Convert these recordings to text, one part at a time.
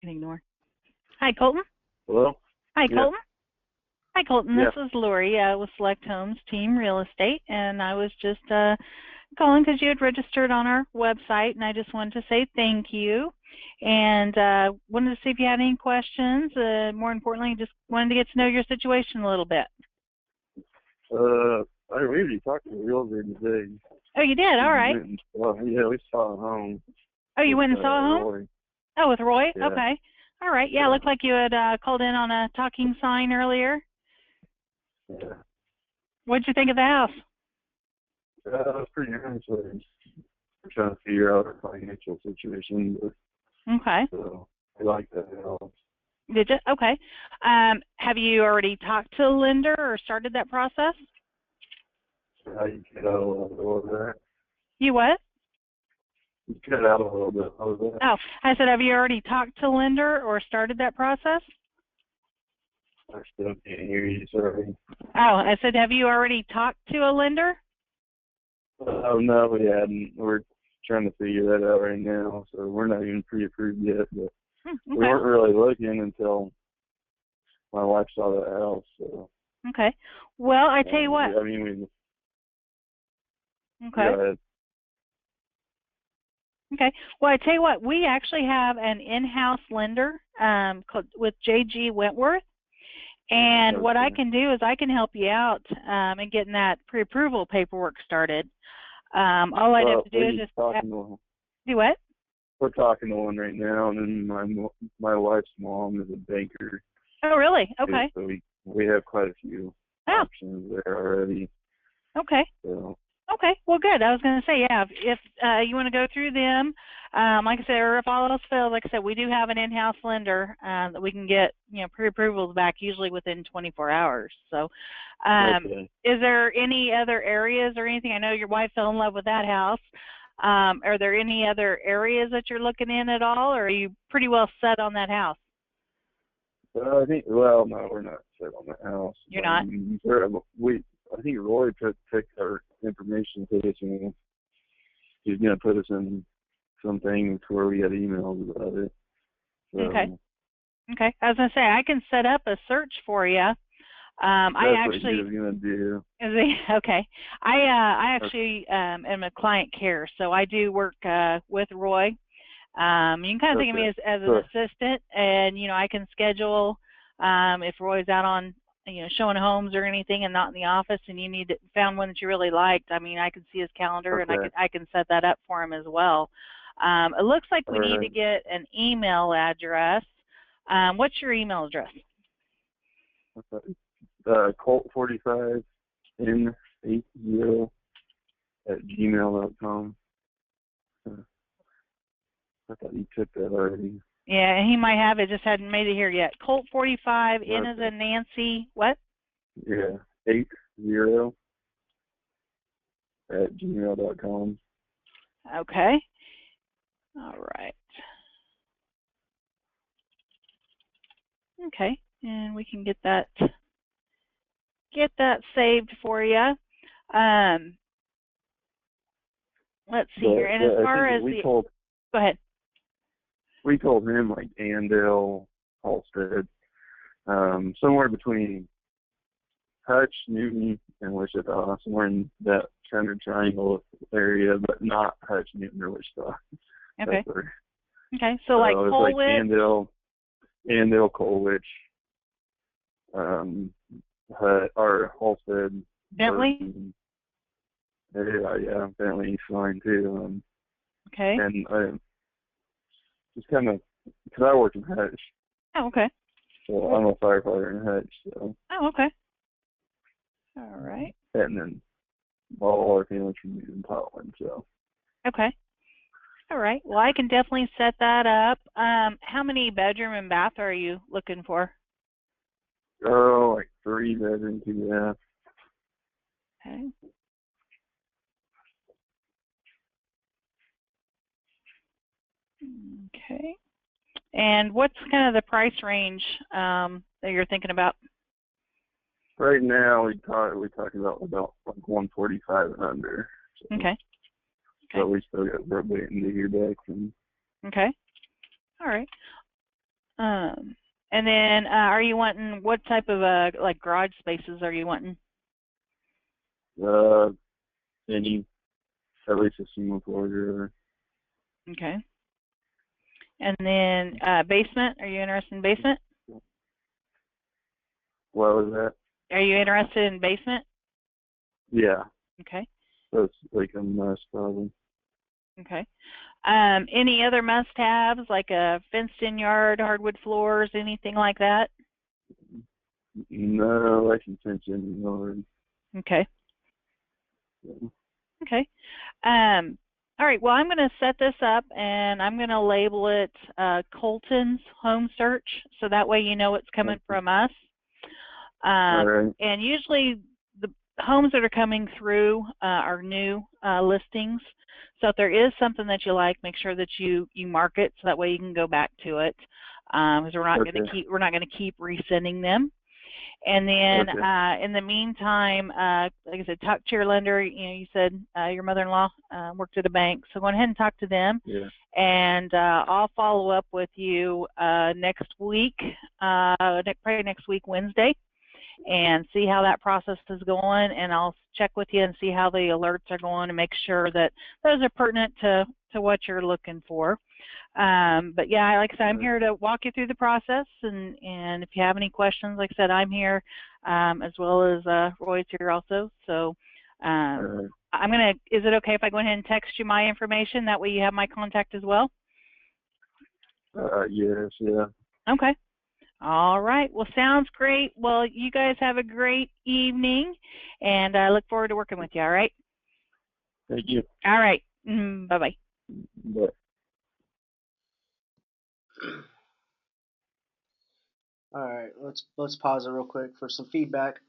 can ignore. Hi, Colton. Hello? Hi, Yeah. Colton. Hi, Colton. Yeah. This is Lori with Select Homes Team Real Estate, and I was just calling because you had registered on our website, and I just wanted to say thank you. And wanted to see if you had any questions. More importantly, just wanted to get to know your situation a little bit. I really talked to the realtor today. Oh, you did? All right. Yeah, we saw a home. Oh, you went and saw a home? Roy. Oh, with Roy? Yeah. Okay. All right. Yeah, looked like you had called in on a talking sign earlier. Yeah. What'd you think of the house? It was pretty nice. We're trying to figure out our financial situation. Okay. So we like that house. Did you? Okay. Have you already talked to a lender or started that process? How you get out a little bit of that? You what? You cut out a little bit of that. Oh, I said, have you already talked to a lender or started that process? I still can't hear you, sorry. Oh, I said, have you already talked to a lender? Oh, no, we hadn't. We're trying to figure that out right now, so we're not even pre-approved yet. But Okay. we weren't really looking until my wife saw the house. So. Okay. Well, I tell you what. I mean, Okay. Go ahead. Okay. Well, I tell you what. We actually have an in-house lender with J.G. Wentworth. And Okay. what I can do is I can help you out in getting that pre-approval paperwork started. All I'd have to do is just do what? We're talking to one right now, and then my wife's mom is a banker. Oh, really? Okay. So we have quite a few options there already. Okay. So. Okay. Well, good. I was going to say, yeah, if you want to go through them, like I said, or if all else fails, like I said, we do have an in-house lender that we can get, pre-approvals back usually within 24 hours. So, Okay. Is there any other areas or anything? I know your wife fell in love with that house. Are there any other areas that you're looking in at all, or are you pretty well set on that house? I think. Well, no, we're not set on the house. You're not. I think Roy took our information to us, and he's going to put us in something where we had emails about it. So, okay. Okay. I was going to say, I can set up a search for you. That's what he was going to do. Is he? Okay. I actually am a client care, so I do work with Roy. You can kind of think of me as an assistant, and, I can schedule if Roy's out on showing homes or anything and not in the office, and you found one that you really liked. I mean, I can see his calendar, and I can set that up for him as well. It looks like we need to get an email address. What's your email address? Colt45N80@gmail.com. I thought you took that already. Yeah, he might have it, just hadn't made it here yet. Colt45, N as in Nancy, what? Yeah, 80@gmail.com. Okay. All right. Okay, and we can get that saved for you. Let's see here. And as far as go ahead. We told him like Andale, Halstead, somewhere between Hutch, Newton, and Wichita, somewhere in that kind of triangle area, but not Hutch, Newton, or Wichita. Okay. Okay, so like Colwich? Like Andale, Colwich, or Halstead. Bentley? Yeah, Bentley's fine too. Okay. And just kind of, because I work in Hutch. Oh, okay. So I'm a firefighter in Hutch. So. Oh, okay. All right. And then all our families from in Portland, so. Okay. All right. Well, I can definitely set that up. How many bedroom and bath are you looking for? Oh, like 3 bedroom, 2 bath. Okay. Okay. And what's kind of the price range that you're thinking about? Right now, we talking about like 145 and under. So. Okay. So we still got waiting to hear back from. Okay. All right. And then are you wanting, what type of like garage spaces are you wanting? Any, at least a single floor. Okay. And then basement, are you interested in basement? What was that? Are you interested in basement? Yeah. Okay. That's like a must probably. Okay. Any other must-haves like a fenced-in yard, hardwood floors, anything like that? No, I can fence in yard. Okay. Yeah. Okay. All right. Well, I'm going to set this up, and I'm going to label it Colton's Home Search, so that way you know it's coming from us. All right. And usually the homes that are coming through are new listings. So if there is something that you like, make sure that you mark it so that way you can go back to it. Because we're not going to keep resending them. And then in the meantime, like I said, talk to your lender. You said your mother-in-law worked at a bank, so go ahead and talk to them. Yeah. And I'll follow up with you next week, probably next week Wednesday, and see how that process is going. And I'll check with you and see how the alerts are going and make sure that those are pertinent to what you're looking for. But yeah, like I said, I'm here to walk you through the process, and if you have any questions, like I said, I'm here, as well as Roy's here also. So I'm gonna. Is it okay if I go ahead and text you my information? That way you have my contact as well. Yes. Yeah. Okay. All right. Well, sounds great. Well, you guys have a great evening, and I look forward to working with you. All right. Thank you. All right. Bye-bye. Bye. All right, let's pause it real quick for some feedback.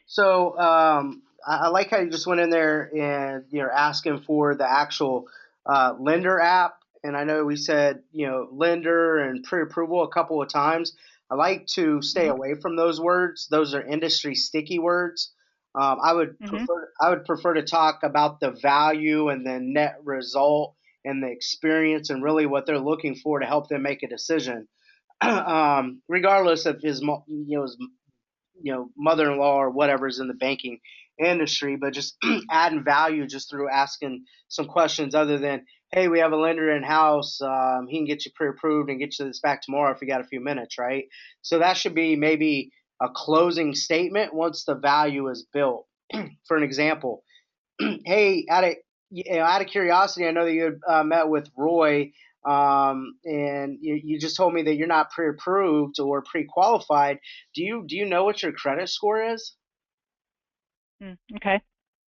So I like how you just went in there and you're asking for the actual lender app. And I know we said lender and pre-approval a couple of times. I like to stay away from those words. Those are industry sticky words. I would prefer to talk about the value and the net result and the experience and really what they're looking for to help them make a decision, regardless of his mother-in-law or whatever's in the banking industry, but just adding value just through asking some questions other than, hey, we have a lender in house, he can get you pre-approved and get you this back tomorrow if you got a few minutes, right? So that should be maybe a closing statement once the value is built. For an example, hey, out of curiosity, I know that you had met with Roy, and you just told me that you're not pre-approved or pre-qualified. Do you know what your credit score is? Okay.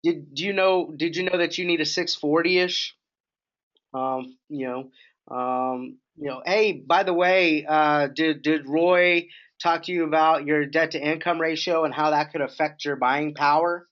Did you know that you need a 640-ish? Hey, by the way, did Roy talk to you about your debt to income ratio and how that could affect your buying power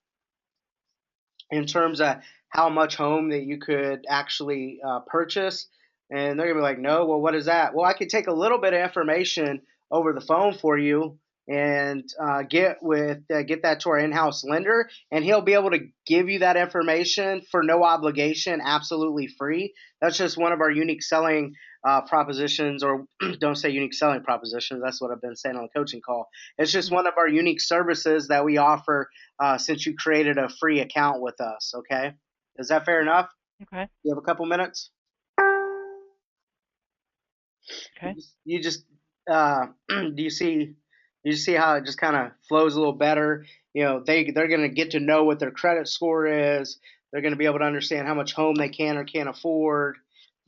in terms of how much home that you could actually purchase? And they're gonna be like, no, well, what is that? Well, I could take a little bit of information over the phone for you and get that to our in-house lender, and he'll be able to give you that information for no obligation, absolutely free. That's just one of our unique selling propositions, or don't say unique selling propositions. That's what I've been saying on the coaching call. It's just one of our unique services that we offer since you created a free account with us. Okay, is that fair enough? Okay. You have a couple minutes? Okay. You just do you see how it just kind of flows a little better? They're going to get to know what their credit score is. They're going to be able to understand how much home they can or can't afford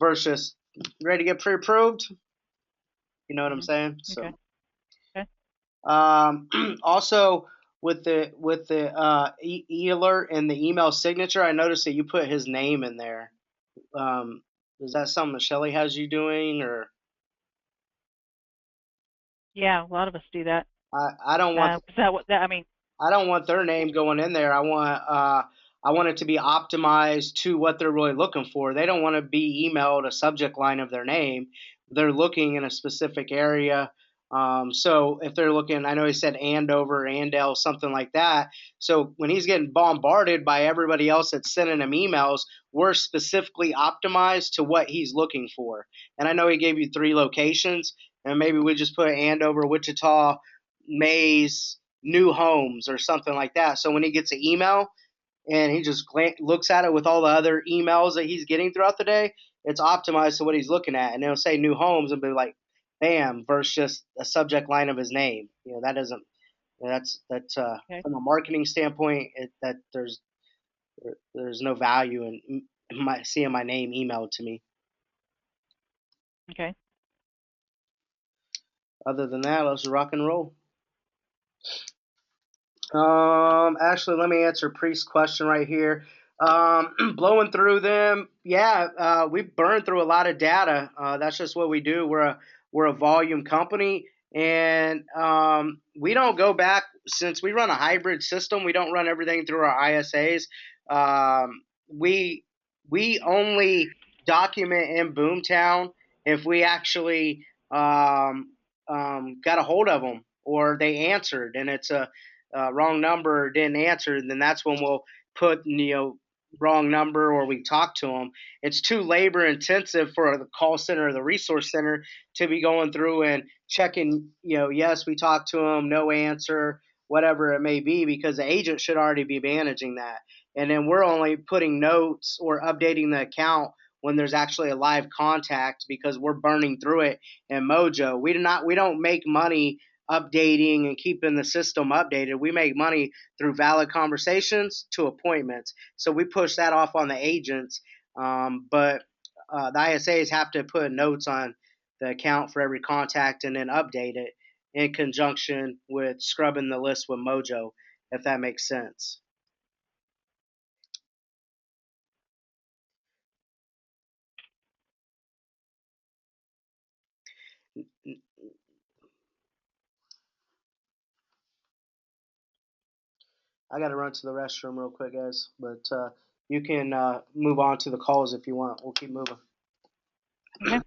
versus ready to get pre-approved. You know what I'm saying? So, okay. Also with the e-alert and the email signature, I noticed that you put his name in there. Is that something that Shelly has you doing, or? Yeah, a lot of us do that. I don't want. I don't want their name going in there. I want it to be optimized to what they're really looking for. They don't want to be emailed a subject line of their name. They're looking in a specific area So if they're looking, I know he said Andover, Andale, something like that. So when he's getting bombarded by everybody else that's sending him emails, we're specifically optimized to what he's looking for. And I know he gave you 3 locations, and maybe we just put Andover, Wichita, Mays, New Homes, or something like that. So when he gets an email and he just looks at it with all the other emails that he's getting throughout the day, it's optimized to what he's looking at. And it'll say New Homes and be like, bam, versus just a subject line of his name. That doesn't. That's Okay. from a marketing standpoint, that there's no value in seeing my name emailed to me. Okay. Other than that, let's rock and roll. Actually, let me answer Priest's question right here. Blowing through them, yeah, we burn through a lot of data. That's just what we do. We're a volume company, and we don't go back since we run a hybrid system. We don't run everything through our ISAs. We only document in Boomtown if we actually got a hold of them or they answered, and it's a wrong number or didn't answer, then that's when we'll put wrong number or we talk to them. It's too labor intensive for the call center or the resource center to be going through and checking, yes, we talked to them, no answer, whatever it may be, because the agent should already be managing that. And then we're only putting notes or updating the account when there's actually a live contact because we're burning through it in Mojo. We don't make money updating and keeping the system updated. We make money through valid conversations to appointments. So we push that off on the agents. But the ISAs have to put notes on the account for every contact and then update it in conjunction with scrubbing the list with Mojo, if that makes sense. I got to run to the restroom real quick, guys. But you can move on to the calls if you want. We'll keep moving. Okay.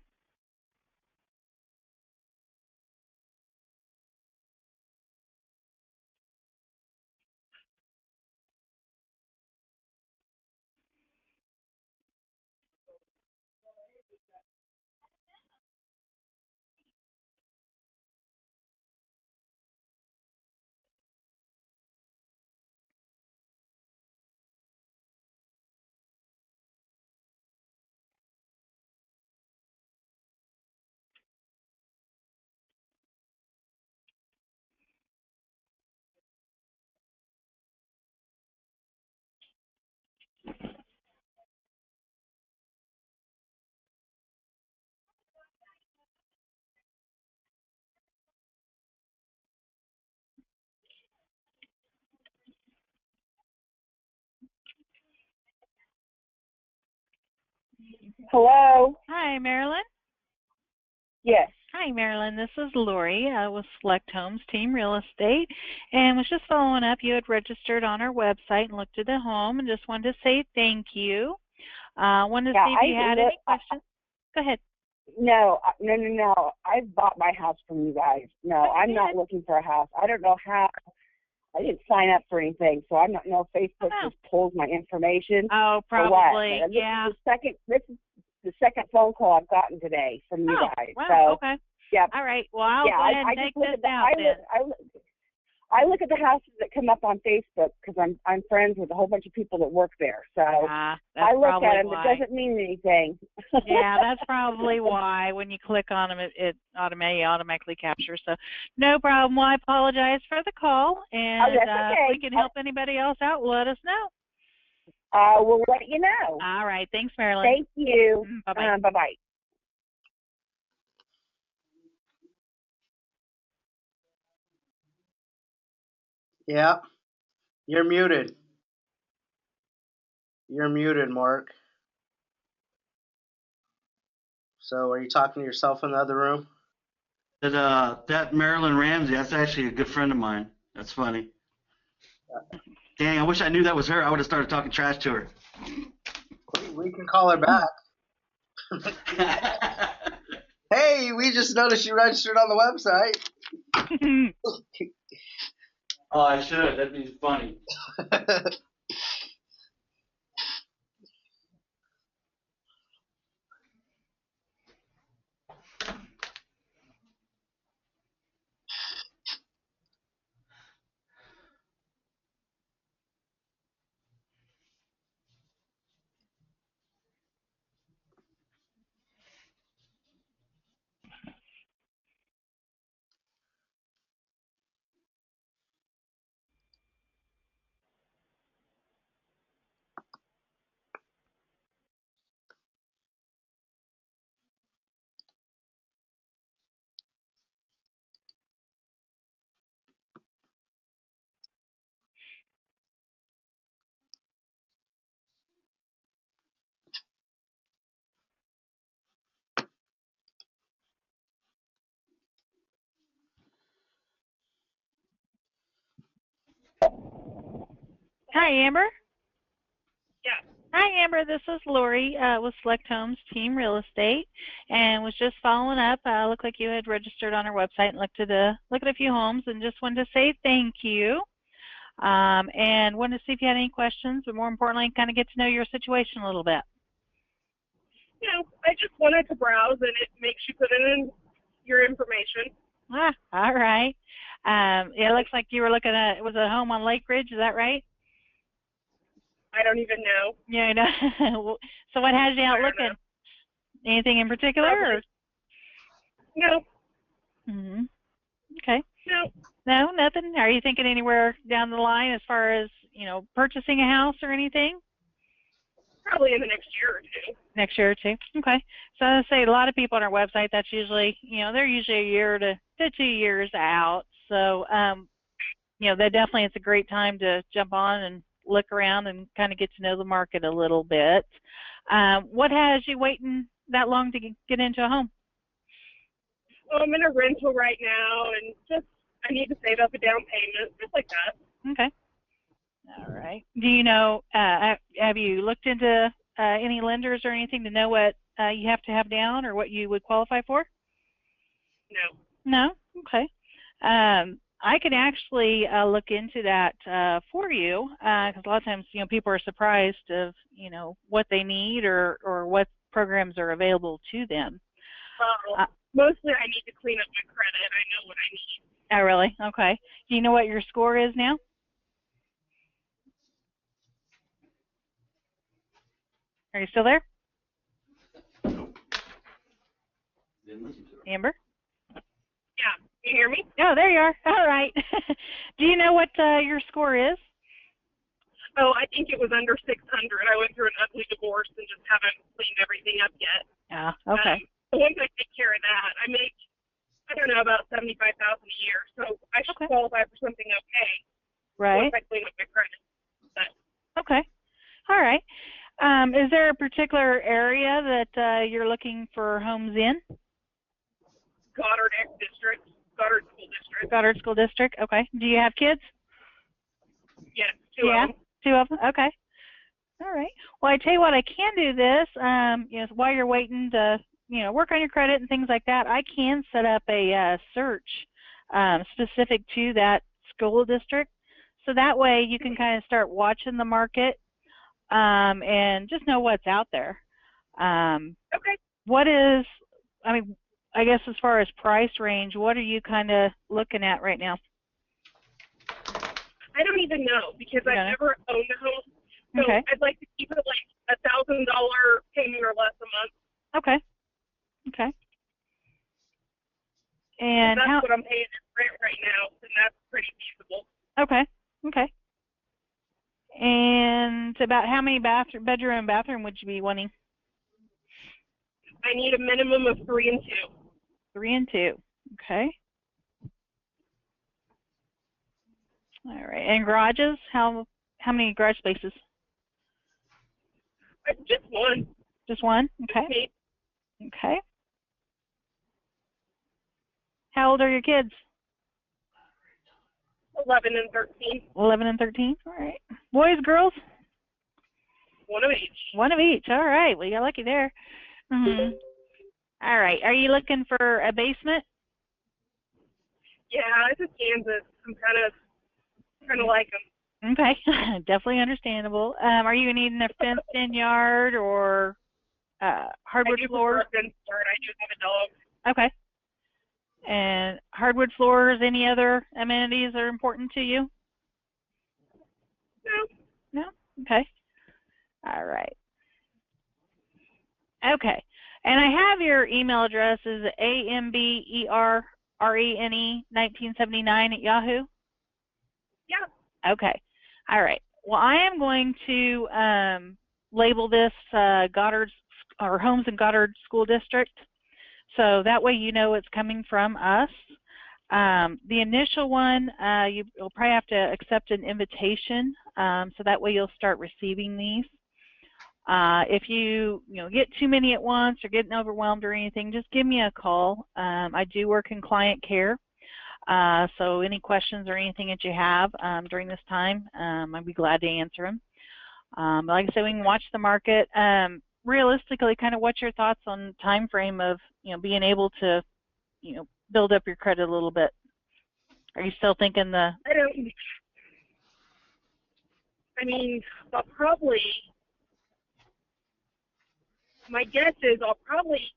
Hello? Hi, Marilyn. Yes. Hi, Marilyn. This is Lori with Select Homes Team Real Estate, and was just following up. You had registered on our website and looked at the home, and just wanted to say thank you. Wanted to see if you had any questions. Go ahead. No. I've bought my house from you guys. No, I'm not looking for a house. I don't know how. I didn't sign up for anything, so I don't know if Facebook just pulls my information. Oh, probably. Yeah. This is the second phone call I've gotten today from you guys. Wow, so, okay. Yeah. All right. Well, I'll go ahead and take this out then. I look at the houses that come up on Facebook because I'm friends with a whole bunch of people that work there. So I look at them. Why. It doesn't mean anything. Yeah, that's probably why. When you click on them, it automatically captures. So no problem. Well, I apologize for the call, and that's okay. If we can help anybody else out, let us know. We'll let you know. All right. Thanks, Marilyn. Thank you. Bye-bye. Bye-bye. Yeah, you're muted. You're muted, Mark. So are you talking to yourself in the other room? That Marilyn Ramsey, that's actually a good friend of mine. That's funny. Dang, I wish I knew that was her. I would have started talking trash to her. We can call her back. Hey, we just noticed you registered on the website. Oh, I should. That'd be funny. Hi, Amber. Yeah. Hi, Amber. This is Lori with Select Homes Team Real Estate, and was just following up. Looked like you had registered on our website and looked at a few homes, and just wanted to say thank you. And wanted to see if you had any questions, but more importantly, kind of get to know your situation a little bit. You know, I just wanted to browse, and it makes you put in your information. Ah, all right. It looks like you were looking at, it was a home on Lake Ridge, is that right? I don't even know. Yeah, I know. So what has you out looking? Anything in particular? Or? No. Mm-hmm. Okay. No. No, nothing? Are you thinking anywhere down the line as far as, purchasing a house or anything? Probably in the next year or two. Next year or two. Okay. So I say a lot of people on our website, that's usually, they're usually a year to 2 years out. So, that definitely it's a great time to jump on and look around and kind of get to know the market a little bit. What has you waiting that long to get into a home? Well, I'm in a rental right now, and just I need to save up a down payment, just like that. Okay. All right. Do you know, have you looked into any lenders or anything to know what you have to have down or what you would qualify for? No. No? Okay. I can actually look into that for you because a lot of times, people are surprised of, what they need or what programs are available to them. Well, mostly I need to clean up my credit. I know what I need. Oh, really? Okay. Do you know what your score is now? Are you still there? Amber? Yeah. You hear me? Oh, there you are. All right. Do you know what your score is? Oh, I think it was under 600. I went through an ugly divorce and just haven't cleaned everything up yet. Yeah. Okay. Once I take care of that, I make, I don't know, about $75,000 a year. So I should qualify for something okay. Right. Once I clean up my credit. But, okay. All right. Is there a particular area that you're looking for homes in? Goddard District. Goddard School District. Goddard School District. Okay. Do you have kids? Yes, two of them. 2 of them. Okay. All right. Well, I tell you what, I can do this. While you're waiting to, work on your credit and things like that, I can set up a search specific to that school district. So that way you can kind of start watching the market and just know what's out there. Okay. I guess as far as price range, what are you kind of looking at right now? I don't even know because I've never owned a home. So I'd like to keep it like $1,000 payment or less a month. Okay. Okay. And that's what I'm paying in rent right now, and that's pretty feasible. Okay. Okay. And about how many bedroom and bathroom would you be wanting? I need a minimum of 3 and 2. 3 and 2. Okay. All right. And garages? How many garage spaces? Just one. Just one? Okay. Okay. How old are your kids? 11 and 13. 11 and 13. All right. Boys, girls? One of each. One of each. All right. Well, you got lucky there. Mm-hmm. All right. Are you looking for a basement? Yeah, it's a Kansas. I'm kind of like them. Okay, definitely understandable. Are you needing a fenced-in yard or hardwood floors? I do prefer a fenced yard. I do have a dog. Okay. And hardwood floors, any other amenities that are important to you? No. No? Okay. All right. Okay. And I have your email address is amberrene1979 at Yahoo? Yeah. Okay. All right. Well, I am going to label this Goddard or Homes in Goddard School District, so that way you know it's coming from us. The initial one, you'll probably have to accept an invitation, so that way you'll start receiving these. If you get too many at once or getting overwhelmed or anything, just give me a call. I do work in client care. So any questions or anything that you have during this time, I'd be glad to answer them. Like I said, we can watch the market. Realistically, kind of what's your thoughts on time frame of being able to build up your credit a little bit? Are you still thinking I mean, I'll probably, my guess is I'll probably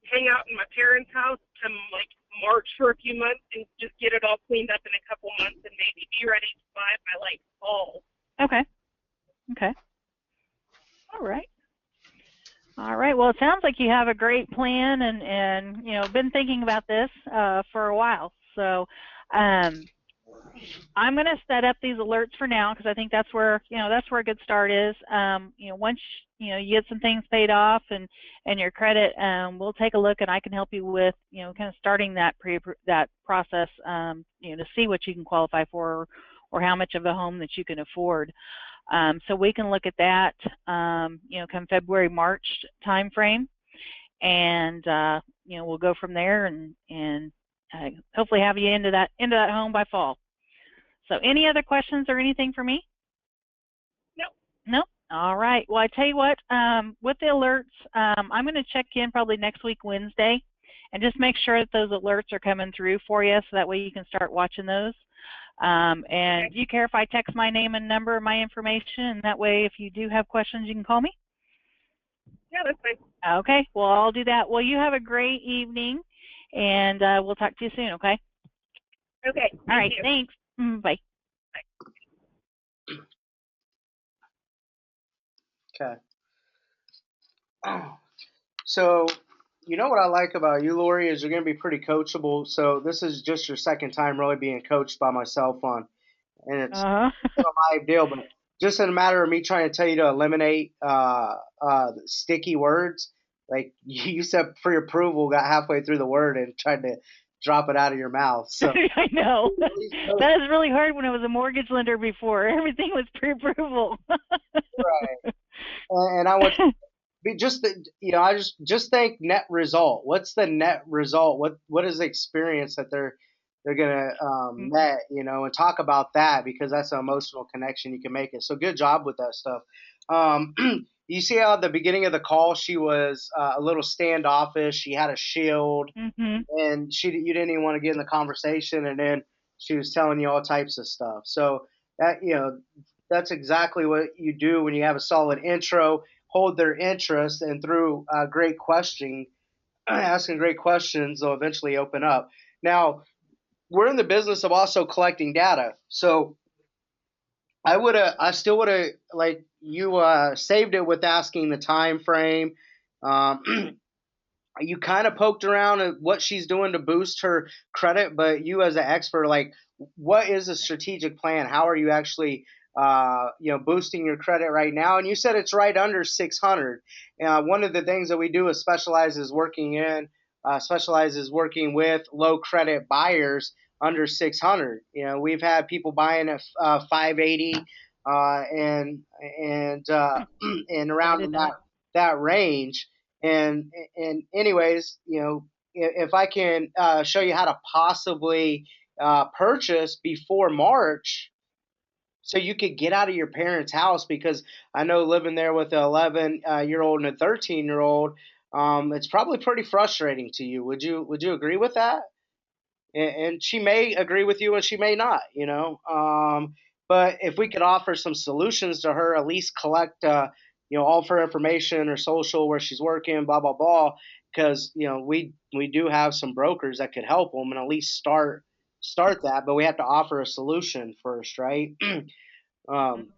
hang out in my parents' house to like March for a few months and just get it all cleaned up in a couple months and maybe be ready to buy by like fall. Okay. Okay. All right. All right. Well, it sounds like you have a great plan and been thinking about this for a while. So I'm going to set up these alerts for now because I think that's where a good start is. Once you get some things paid off and your credit, we'll take a look and I can help you with kind of starting that process to see what you can qualify for or how much of a home that you can afford. So we can look at that come February, March time frame, and we'll go from there and hopefully have you into that home by fall. So any other questions or anything for me? No. No? All right. Well, I tell you what, with the alerts, I'm going to check in probably next week, Wednesday, and just make sure that those alerts are coming through for you so that way you can start watching those. And do you care if I text my name and number and my information? And that way, if you do have questions, you can call me? Yeah, that's fine. Okay. Well, I'll do that. Well, you have a great evening, and we'll talk to you soon, okay? Okay. All right. Thanks. Bye. Okay. So, what I like about you, Lori, is you're going to be pretty coachable. So this is just your second time really being coached by myself and it's a live deal. But just in a matter of me trying to tell you to eliminate sticky words, like you said pre-approval, got halfway through the word and tried to drop it out of your mouth. So I know. That was really hard when I was a mortgage lender before. Everything was pre-approval. Right. And I want to be I just think net result. What's the net result? What is the experience that they're gonna net, and talk about that because that's an emotional connection you can make it. So good job with that stuff. You see how at the beginning of the call she was a little standoffish. She had a shield, and you didn't even want to get in the conversation, and then she was telling you all types of stuff. So that that's exactly what you do when you have a solid intro. Hold their interest, and through great questioning, asking great questions, they'll eventually open up. Now, we're in the business of also collecting data. So I still would have like you saved it with asking the time frame. You kind of poked around at what she's doing to boost her credit, but you as an expert, like what is a strategic plan? How are you actually boosting your credit right now? And you said it's right under 600. One of the things that we do is specializes working with low credit buyers under 600. We've had people buying at 580 and around in that range. And anyways, if I can show you how to possibly purchase before March, so you could get out of your parents' house, because I know living there with an 11-year-old and a 13-year-old, it's probably pretty frustrating to you. Would you agree with that? And she may agree with you and she may not, but if we could offer some solutions to her, at least collect all of her information, her social, where she's working, blah blah blah, because we do have some brokers that could help them and at least start that, but we have to offer a solution first, right? um,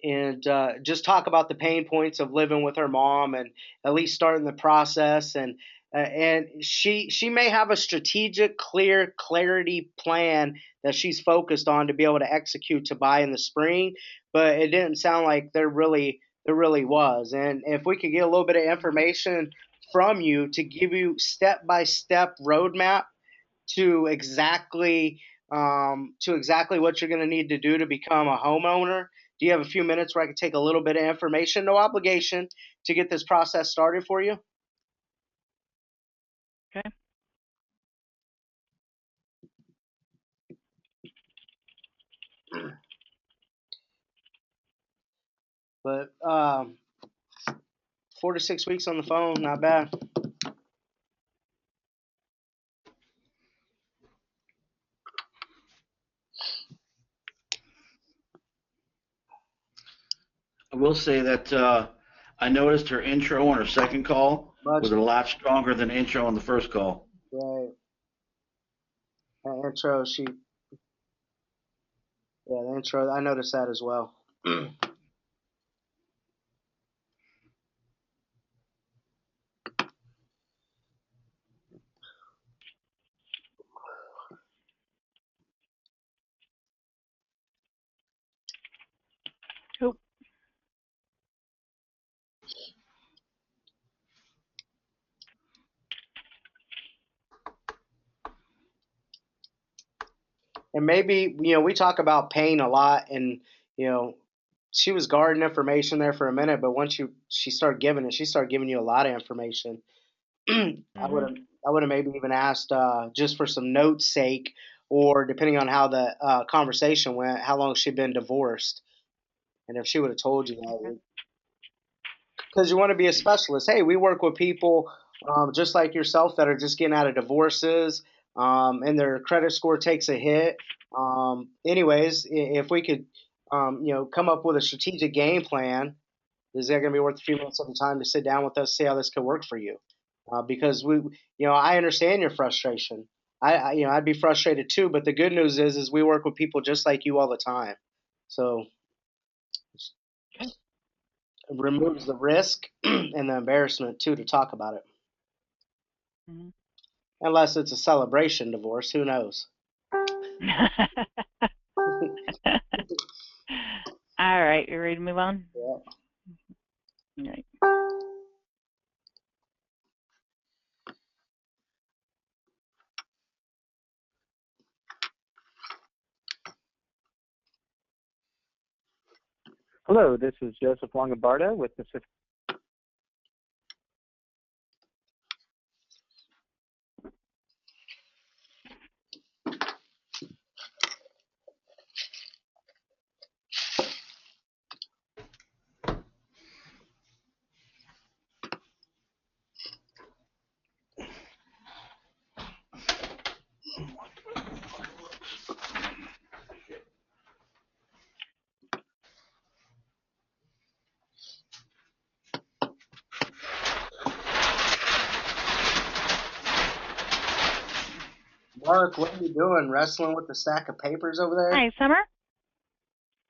and just talk about the pain points of living with her mom and at least starting the process. And she may have a strategic, clarity plan that she's focused on to be able to execute to buy in the spring, but it didn't sound like there really was. And if we could get a little bit of information from you to give you step by step roadmap to exactly what you're going to need to do to become a homeowner. Do you have a few minutes where I can take a little bit of information, no obligation, to get this process started for you? Okay. But 4 to 6 weeks on the phone, not bad. I will say that I noticed her intro on her second call was a lot stronger than intro on the first call. Right. That intro, the intro, I noticed that as well. Cool. And maybe, we talk about pain a lot, and, she was guarding information there for a minute, but once she started giving it, she started giving you a lot of information. I would have maybe even asked just for some notes' sake, or depending on how the conversation went, how long she'd been divorced, and if she would have told you that, because you want to be a specialist. Hey, we work with people just like yourself that are just getting out of divorces, and their credit score takes a hit. Anyways, if we could, come up with a strategic game plan, is that going to be worth a few minutes of the time to sit down with us, see how this could work for you? Because I understand your frustration. I'd be frustrated too. But the good news is we work with people just like you all the time. So it removes the risk and the embarrassment too to talk about it. Mm-hmm. Unless it's a celebration divorce, who knows? All right, you ready to move on? Yeah. All right. Hello, this is Joseph Longobardo with Pacific. Mark, what are you doing? Wrestling with the stack of papers over there? Hi, Summer.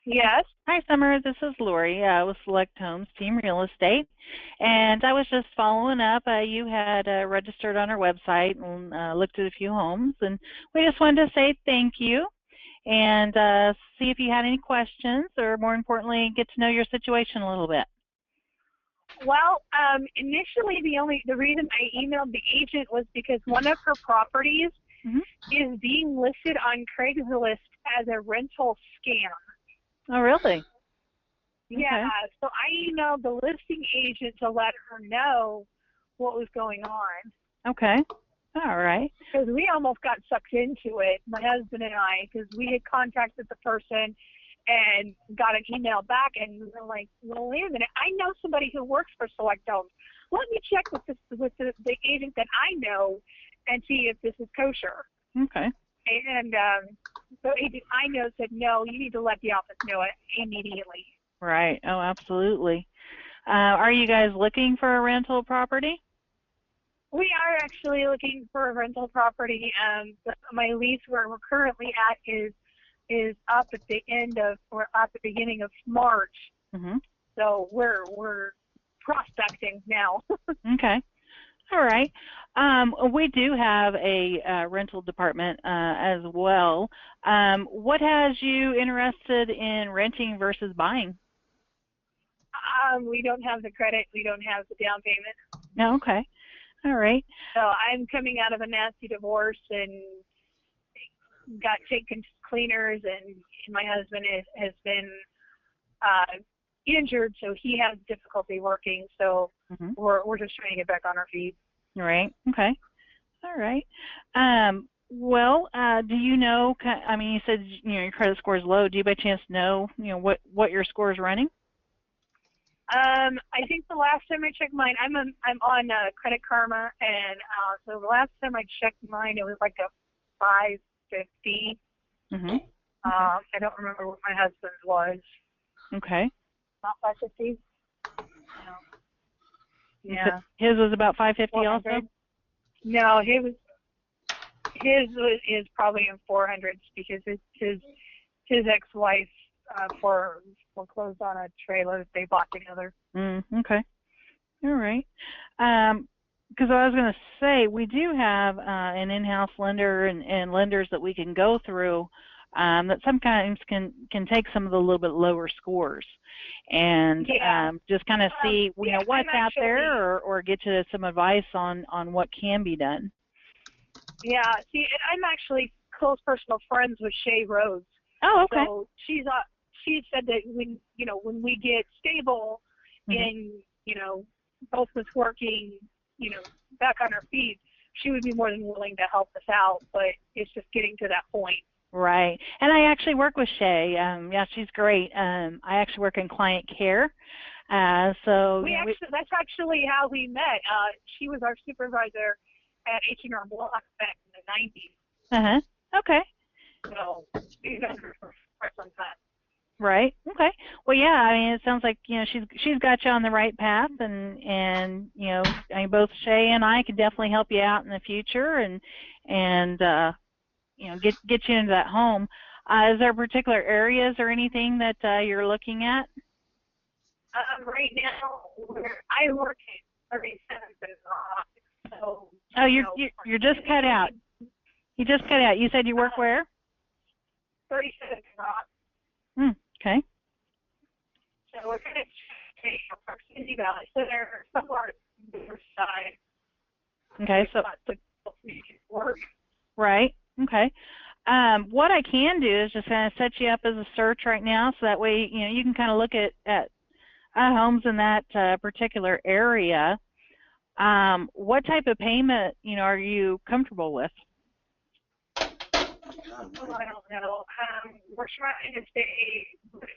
Yes. Hi, Summer. This is Lori with Select Homes Team Real Estate, and I was just following up. You had registered on our website and looked at a few homes, and we just wanted to say thank you and see if you had any questions, or more importantly, get to know your situation a little bit. Well, initially the reason I emailed the agent was because one of her properties is being listed on Craigslist as a rental scam. Oh, really? Yeah. Okay. So I emailed the listing agent to let her know what was going on. Okay. All right. Because we almost got sucked into it, my husband and I, because we had contacted the person and got an email back, and we were like, well, wait a minute, I know somebody who works for Select Homes. let me check with the agent that I know and see if this is kosher. Okay. And the agent I know said, no, you need to let the office know it immediately. Right. Oh, absolutely. Are you guys looking for a rental property? We are actually looking for a rental property. My lease where we're currently at is up at the beginning of March. Mm-hmm. So we're prospecting now. Okay. All right. We do have a rental department as well. What has you interested in renting versus buying? We don't have the credit. We don't have the down payment. No. Okay. All right. So I'm coming out of a nasty divorce and got chicken cleaners, and my husband has been injured, so he has difficulty working. So we're just trying to get back on our feet. Right. Okay. All right. Well, do you know? I mean, you said your credit score is low. Do you by chance know what your score is running? I think the last time I checked mine, I'm on Credit Karma, and so the last time I checked mine, it was like a 550. Mm-hmm. I don't remember what my husband's was. Okay. Not 550. No. Yeah. His was about 550 also. No, his is probably in 400s because his ex-wife foreclosed on a trailer that they bought together. Okay. All right. Because I was going to say, we do have an in-house lender and lenders that we can go through that sometimes can take some of the little bit lower scores and just kind of see what's out there or get you some advice on what can be done. Yeah. See, I'm actually close personal friends with Shay Rhodes. Oh, okay. So she said that when we get stable and both of us working, back on our feet, she would be more than willing to help us out. But it's just getting to that point. Right. And I actually work with Shay. Yeah, she's great. I actually work in client care. So that's actually how we met. She was our supervisor at H&R Block back in the 90s. Okay. So we've been her for some time. Right. Okay. Well, yeah. I mean, it sounds like she's got you on the right path, and I mean, both Shay and I could definitely help you out in the future, and get you into that home. Is there particular areas or anything that you're looking at? Right now, I work at 37th. So. Oh, you're just cut out. You just cut out. You said you work where? 37th. Okay. So we're going to take Park City Valley. So they're somewhere on the other side. Okay. So. Work. Right. Okay. What I can do is just kind of set you up as a search right now, so that way you can kind of look at homes in that particular area. What type of payment are you comfortable with? I don't know. We're trying to stay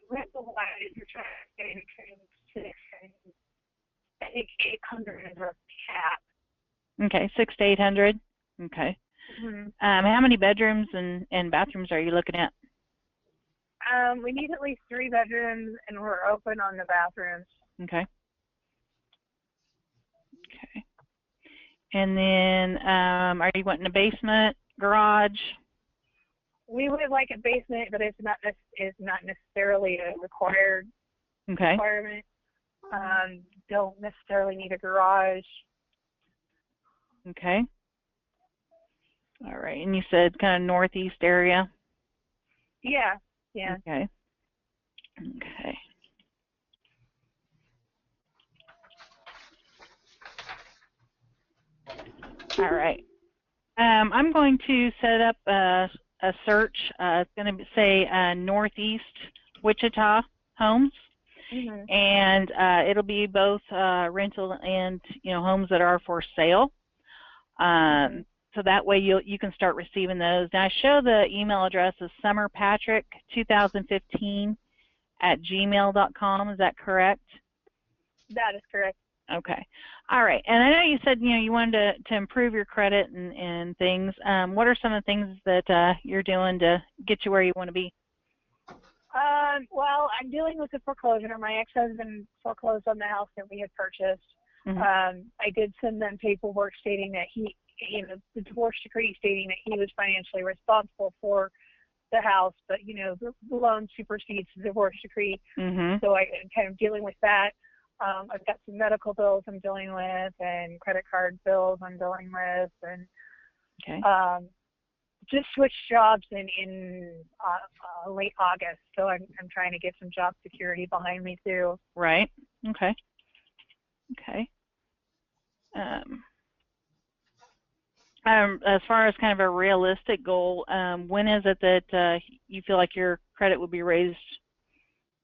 rental-wise. We're trying to stay between 6 and I think 800 is our cap. Okay, 600 to 800. Okay. How many bedrooms and bathrooms are you looking at? We need at least 3 bedrooms, and we're open on the bathrooms. Okay. Okay. And then, are you wanting a basement, garage? We would like a basement, but it's not necessarily a required requirement. Don't necessarily need a garage. Okay. All right. And you said kind of northeast area? Yeah. Okay. Okay. All right. I'm going to set up a search. It's going to say Northeast Wichita Homes, and it'll be both rental and homes that are for sale. So that way you can start receiving those. Now I show the email address is summerpatrick2015 @gmail.com. Is that correct? That is correct. Okay. All right. And I know you said, you wanted to improve your credit and things. What are some of the things that you're doing to get you where you want to be? Well, I'm dealing with the foreclosure. My ex-husband foreclosed on the house that we had purchased. Mm-hmm. I did send them paperwork stating that the divorce decree stating that he was financially responsible for the house, but the loan supersedes the divorce decree. Mm-hmm. So I'm kind of dealing with that. I've got some medical bills I'm dealing with, and credit card bills I'm dealing with, and okay. Just switched jobs in late August, so I'm trying to get some job security behind me too. Right. Okay. Okay. As far as kind of a realistic goal, when is it that you feel like your credit would be raised,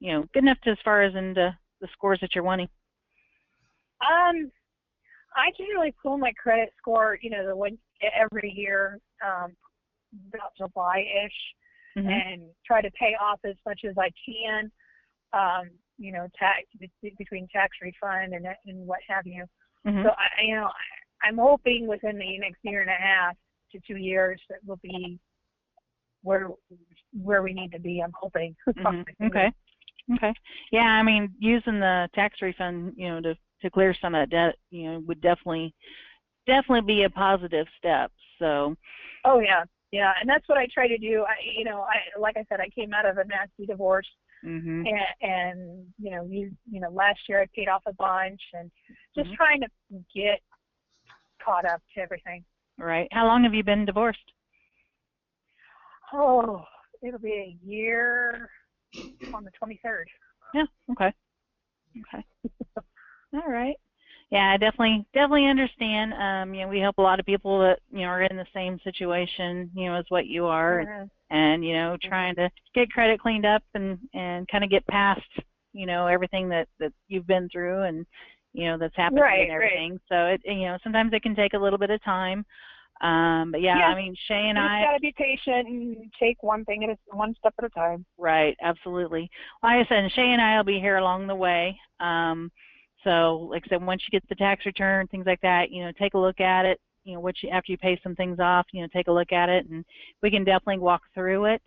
good enough to as far as into the scores that you're wanting? I generally pull my credit score, the one every year, about July-ish, mm-hmm. and try to pay off as much as I can, tax between tax refund and what have you. Mm-hmm. So I'm hoping within the next year and a half to 2 years that we'll be where we need to be. I'm hoping. Mm-hmm. Okay. Okay. Yeah, I mean, using the tax refund, to clear some of that debt, would definitely be a positive step. So. Oh yeah, and that's what I try to do. Like I said, I came out of a nasty divorce, mm-hmm. and last year I paid off a bunch, and just mm-hmm. trying to get caught up to everything. Right. How long have you been divorced? Oh, it'll be a year on the 23rd. Yeah. Okay. All right. Yeah, I definitely understand. We help a lot of people that are in the same situation, as what you are, mm-hmm. and trying to get credit cleaned up and kind of get past everything that you've been through and that's happened and everything. Right. So it sometimes it can take a little bit of time. But yeah, I mean, Shay and I gotta be patient and take one step at a time. Right, absolutely. Like I said, Shay and I will be here along the way. So, like I said, once you get the tax return, things like that, take a look at it. After you pay some things off, take a look at it, and we can definitely walk through it.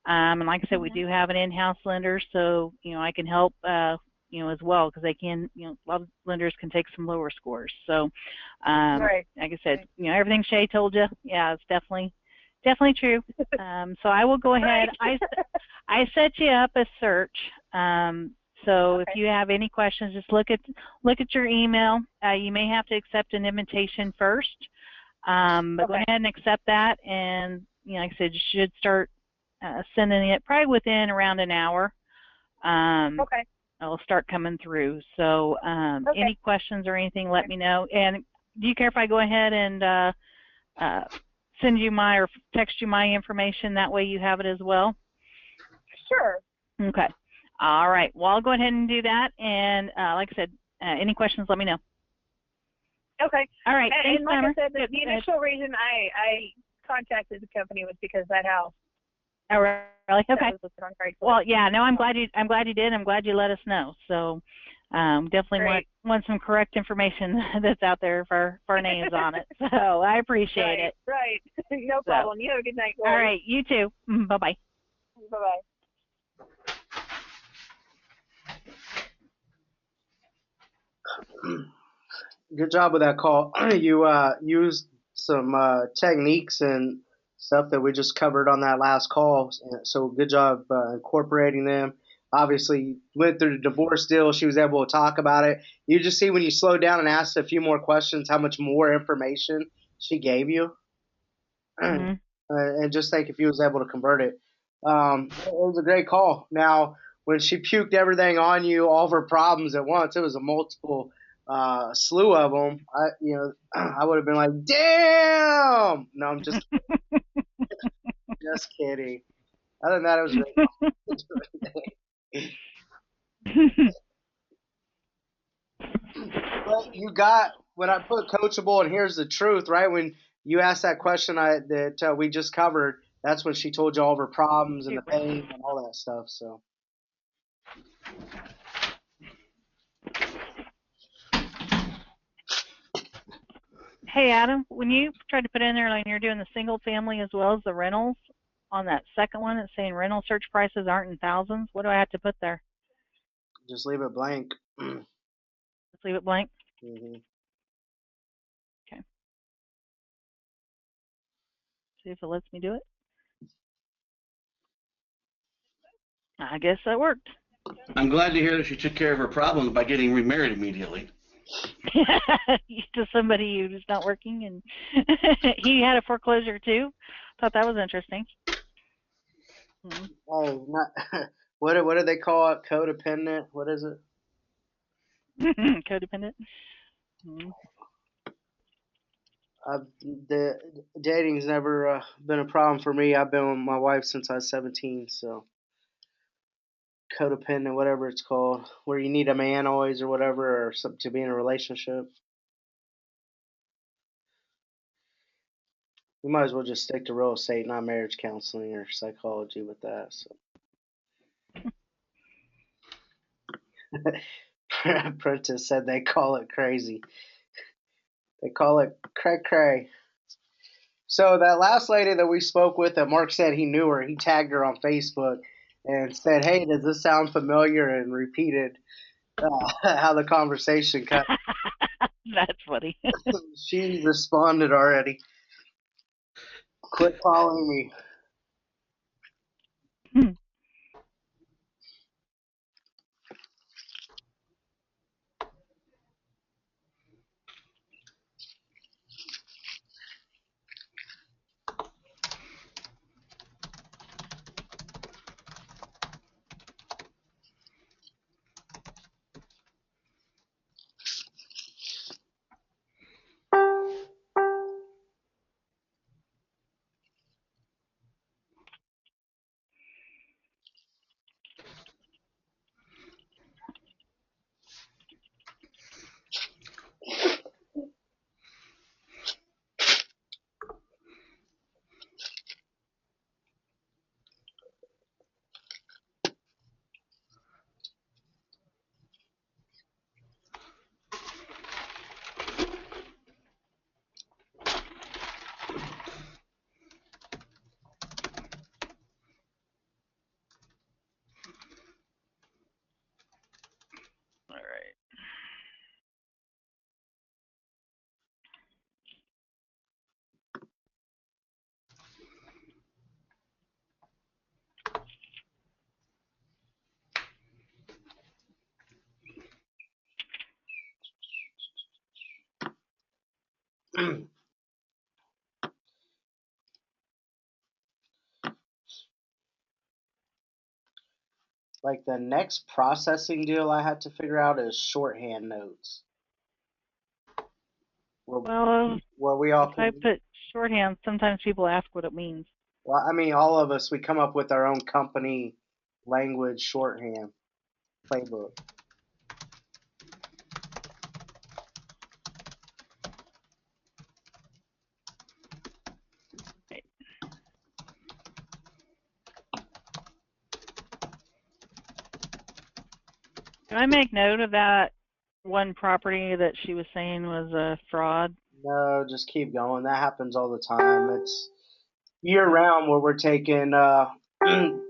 And like I said, mm-hmm. we do have an in-house lender, so I can help, as well, because they can, a lot of lenders can take some lower scores. So, right. like I said, everything Shay told you, yeah, it's definitely true. So I will go ahead. I set you up a search. So okay. if you have any questions, just look at your email. You may have to accept an invitation first, but go ahead and accept that. And like I said, you should start sending it probably within around an hour. Okay. It'll start coming through. So any questions or anything, let me know. And do you care if I go ahead and send you or text you my information? That way you have it as well. Sure. Okay. All right. Well, I'll go ahead and do that. And like I said, any questions, let me know. Okay. All right. And like I said, the initial reason I contacted the company was because that house. Oh, really? Okay. Well, yeah. No, I'm glad you did. I'm glad you let us know. So definitely want some correct information that's out there for our names on it. So I appreciate it. Right. No problem. You have a good night. All right. You too. Bye-bye. Bye-bye. Good job with that call. You used some techniques and stuff that we just covered on that last call. So good job incorporating them. Obviously, went through the divorce deal. She was able to talk about it. You just see when you slow down and ask a few more questions, how much more information she gave you. Mm-hmm. And just think if you was able to convert it. It was a great call. Now, when she puked everything on you, all of her problems at once, it was a multiple slew of them. I would have been like, damn. No, I'm just just kidding. Other than that, it was great. But you got, when I put coachable and here's the truth, right? When you asked that question that we just covered, that's when she told you all of her problems and the pain and all that stuff. So. Hey, Adam, when you tried to put in there, like you're doing the single family as well as the rentals, on that second one, it's saying rental search prices aren't in thousands. What do I have to put there? Just leave it blank. Just leave it blank? Mm-hmm. Okay. See if it lets me do it. I guess that worked. I'm glad to hear that she took care of her problems by getting remarried immediately. To somebody who's not working, and he had a foreclosure too. Thought that was interesting. Oh, not what do they call it? Codependent? What is it? Codependent. The dating's never been a problem for me. I've been with my wife since I was 17, so codependent, whatever it's called, where you need a man always or whatever, or something to be in a relationship. We might as well just stick to real estate, not marriage counseling or psychology with that. So. Prentice said they call it crazy. They call it cray-cray. So that last lady that we spoke with, that Mark said he knew her, he tagged her on Facebook and said, "Hey, does this sound familiar?" and repeated how the conversation cut. That's funny. She responded already. Quit calling me. All right. Like the next processing deal I had to figure out is shorthand notes. Well, where we all if I put shorthand, sometimes people ask what it means. Well, I mean, all of us, we come up with our own company language shorthand playbook. Can I make note of that one property that she was saying was a fraud? No, just keep going. That happens all the time. It's year round where we're taking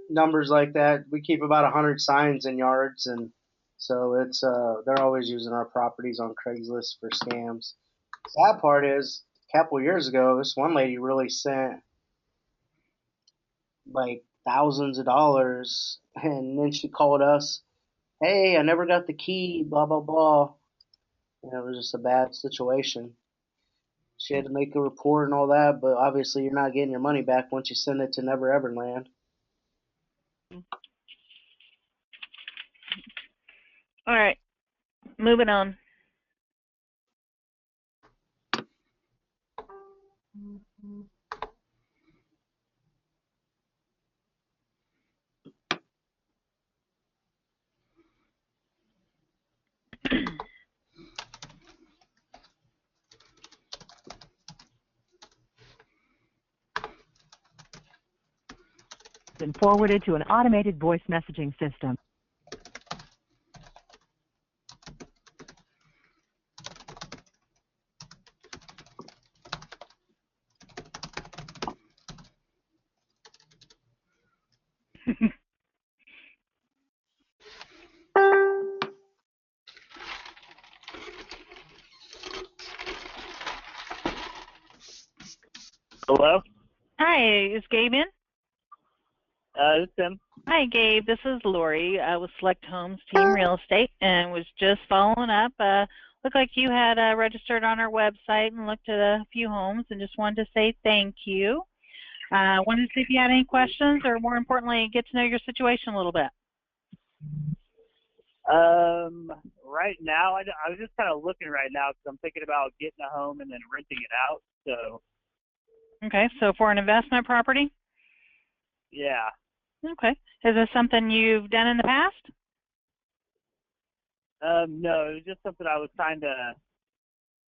numbers like that. We keep about 100 signs in yards, and so it's they're always using our properties on Craigslist for scams. Sad part is, a couple years ago, this one lady really sent like thousands of dollars, and then she called us, "Hey, I never got the key, blah blah blah." And it was just a bad situation. She had to make a report and all that, but obviously you're not getting your money back once you send it to Never Ever Land. All right, moving on. Been forwarded to an automated voice messaging system. Hello? Hi, is Gabe in? This is Tim. Hi, Gabe. This is Lori with Select Homes Team Real Estate, and was just following up. Looked like you had registered on our website and looked at a few homes, and just wanted to say thank you. Wanted to see if you had any questions, or more importantly, get to know your situation a little bit. Right now, I was just kind of looking right now because I'm thinking about getting a home and then renting it out. So. Okay, so for an investment property? Yeah. Okay. Is this something you've done in the past? No, it was just something I was kind of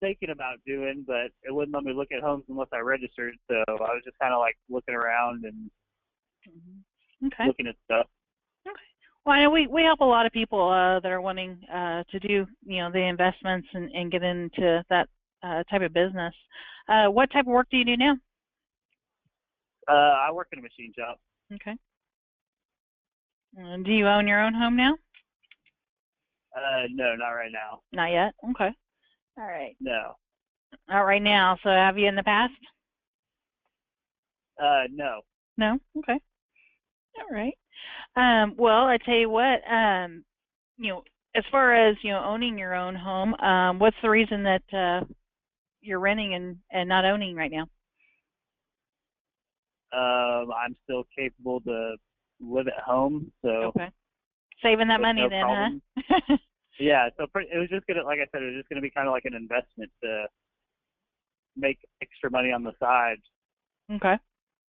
thinking about doing, but it wouldn't let me look at homes unless I registered. So I was just kind of like looking around and looking at stuff. Okay. Well, I know we help a lot of people that are wanting to do, the investments and get into that type of business. What type of work do you do now? I work in a machine shop. Okay. Do you own your own home now? No, not right now. Not yet? Okay. All right. No. Not right now. So have you in the past? No. No? Okay. All right. Well, I tell you what, as far as, owning your own home, what's the reason that you're renting and not owning right now? I'm still capable to live at home, so. Okay. Saving that money no then, problem. huh? Yeah, so it was just gonna, like I said, it was just gonna be kind of like an investment to make extra money on the side. Okay.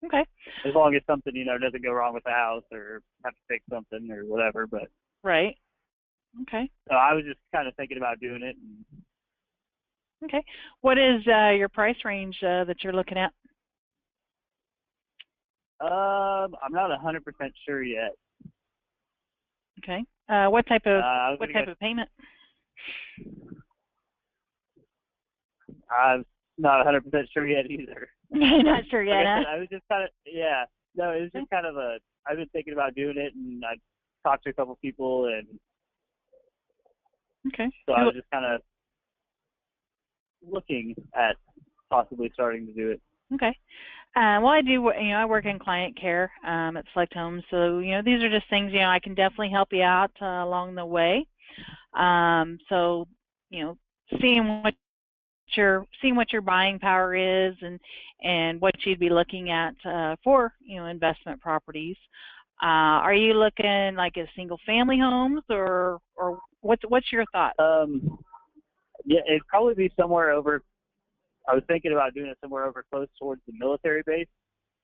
Okay. As long as something, doesn't go wrong with the house or have to fix something or whatever, but. Right. Okay. So I was just kind of thinking about doing it. Okay. What is your price range that you're looking at? I'm not 100% sure yet. Okay. What type of payment? I'm not 100% sure yet either. Not sure yet, huh? I was just kind of, yeah. No, it was just kind of I've been thinking about doing it, and I talked to a couple people, and okay. So I was just kind of looking at possibly starting to do it. Okay. Well, I do, I work in client care at Select Homes, so, these are just things, I can definitely help you out along the way. So, seeing what your buying power is and what you'd be looking at for, investment properties. Are you looking like at single family homes or what's your thought? Yeah, it'd probably be somewhere over. I was thinking about doing it somewhere over close towards the military base.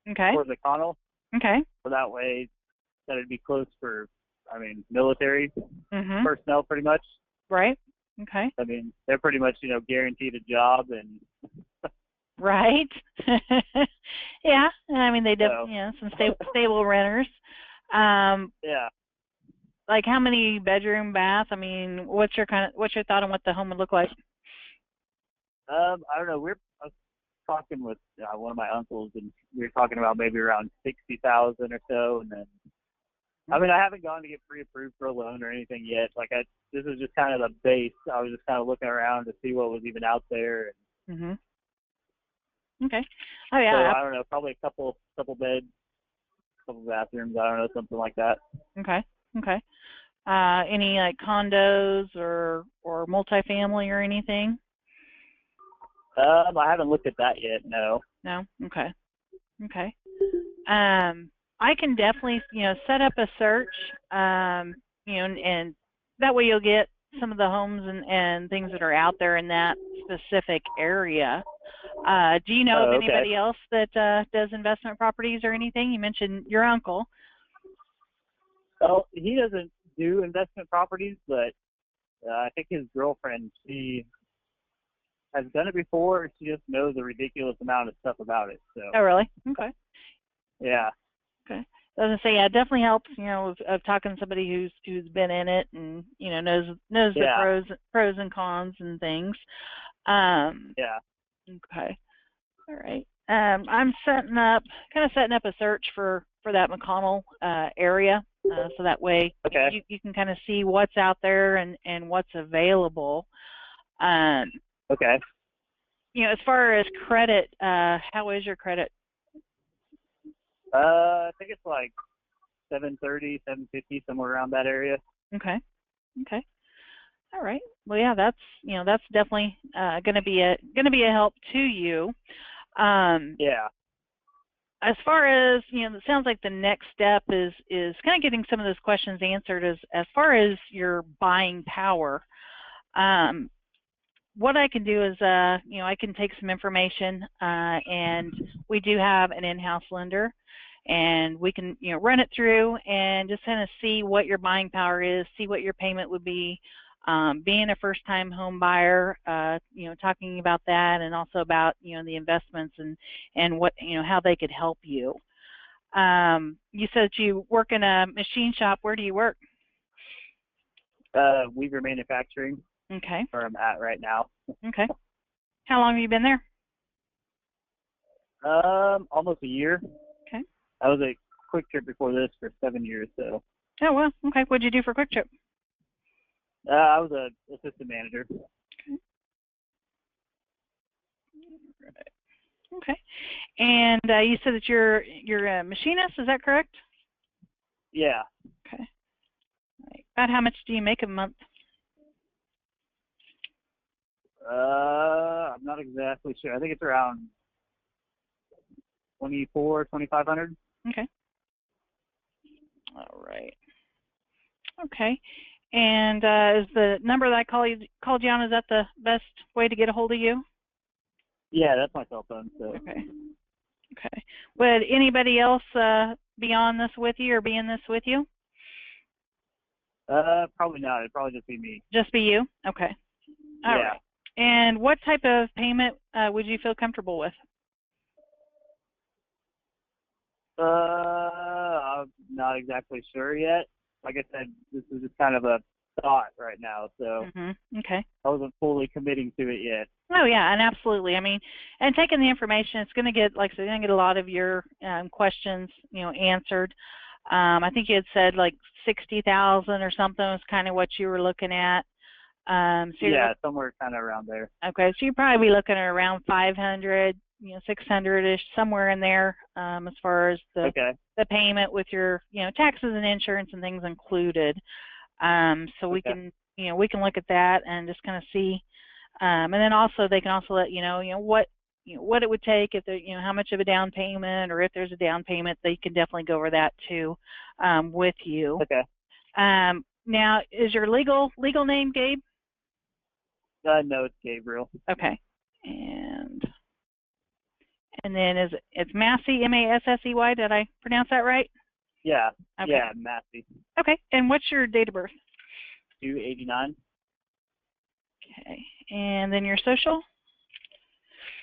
Okay. Towards McConnell. Okay. So that way, that'd be close for, military personnel pretty much. Right. Okay. I mean, they're pretty much, guaranteed a job and. Right. Yeah. I mean, they definitely, some stable renters. Yeah. Like how many bedroom, bath? I mean, what's your thought on what the home would look like? I don't know. I was talking with one of my uncles, and we were talking about maybe around 60,000 or so, and then. I mean, I haven't gone to get pre-approved for a loan or anything yet. This is just kind of the base. I was just kind of looking around to see what was even out there. Okay. Oh yeah. So I don't know, probably a couple beds, couple bathrooms. I don't know, something like that. Okay. Okay. Any like condos or multifamily or anything? I haven't looked at that yet. No. No. Okay. Okay. I can definitely, set up a search, and that way you'll get some of the homes and things that are out there in that specific area. Do you know of anybody else that does investment properties or anything? You mentioned your uncle. Well, he doesn't do investment properties, but I think his girlfriend, she has done it before. She just knows a ridiculous amount of stuff about it. So. Oh, really? Okay. Yeah. Okay. I was gonna say, yeah, it definitely helps, of talking to somebody who's been in it and knows the pros and cons and things. Yeah. Okay. All right. I'm setting up a search for that McConnell area, so that way you can kind of see what's out there and what's available. Okay. As far as credit, how is your credit I think it's like 7:30, 7:50, somewhere around that area. Okay. Okay. All right. Well, yeah, that's definitely going to be a help to you. Yeah. As far as, it sounds like the next step is kind of getting some of those questions answered as far as your buying power. What I can do is, I can take some information, and we do have an in-house lender, and we can, run it through and just kind of see what your buying power is, see what your payment would be. Being a first-time home buyer, talking about that, and also about, the investments and what, how they could help you. You said you work in a machine shop. Where do you work? Weaver Manufacturing. Okay. Where I'm at right now. Okay. How long have you been there? Almost a year. Okay. I was a Quick Trip before this for 7 years, so. Oh, well, okay. What'd you do for Quick Trip? I was a assistant manager. Okay. Okay. And you said that you're a machinist, is that correct? Yeah. Okay. Right. About how much do you make a month? I'm not exactly sure. I think it's around 2,500. Okay. All right. Okay. And is the number that I called you on, is that the best way to get a hold of you? Yeah, that's my cell phone. So. Okay. Okay. Would anybody else be on this with you or be in this with you? Probably not. It'd probably just be me. Just be you? Okay. All right. And what type of payment would you feel comfortable with? I'm not exactly sure yet. Like I said, this is just kind of a thought right now, so Okay. I wasn't fully committing to it yet. Oh yeah, and absolutely. I mean, and taking the information, it's going to get, like I said, going to get a lot of your questions, answered. I think you had said like 60,000 or something was kind of what you were looking at. So yeah, somewhere kind of around there. Okay, so you'd probably be looking at around 500, 600-ish, somewhere in there, as far as the payment with your, taxes and insurance and things included. So we can, we can look at that and just kind of see, and then also they can also let you know, what it would take if there, how much of a down payment, or if there's a down payment, they can definitely go over that too, with you. Okay. Now, is your legal name Gabe? No, it's Gabriel. Okay. And then it's Massey, Massey? Did I pronounce that right? Yeah. Okay. Yeah, Massey. Okay. And what's your date of birth? 289. Okay. And then your social?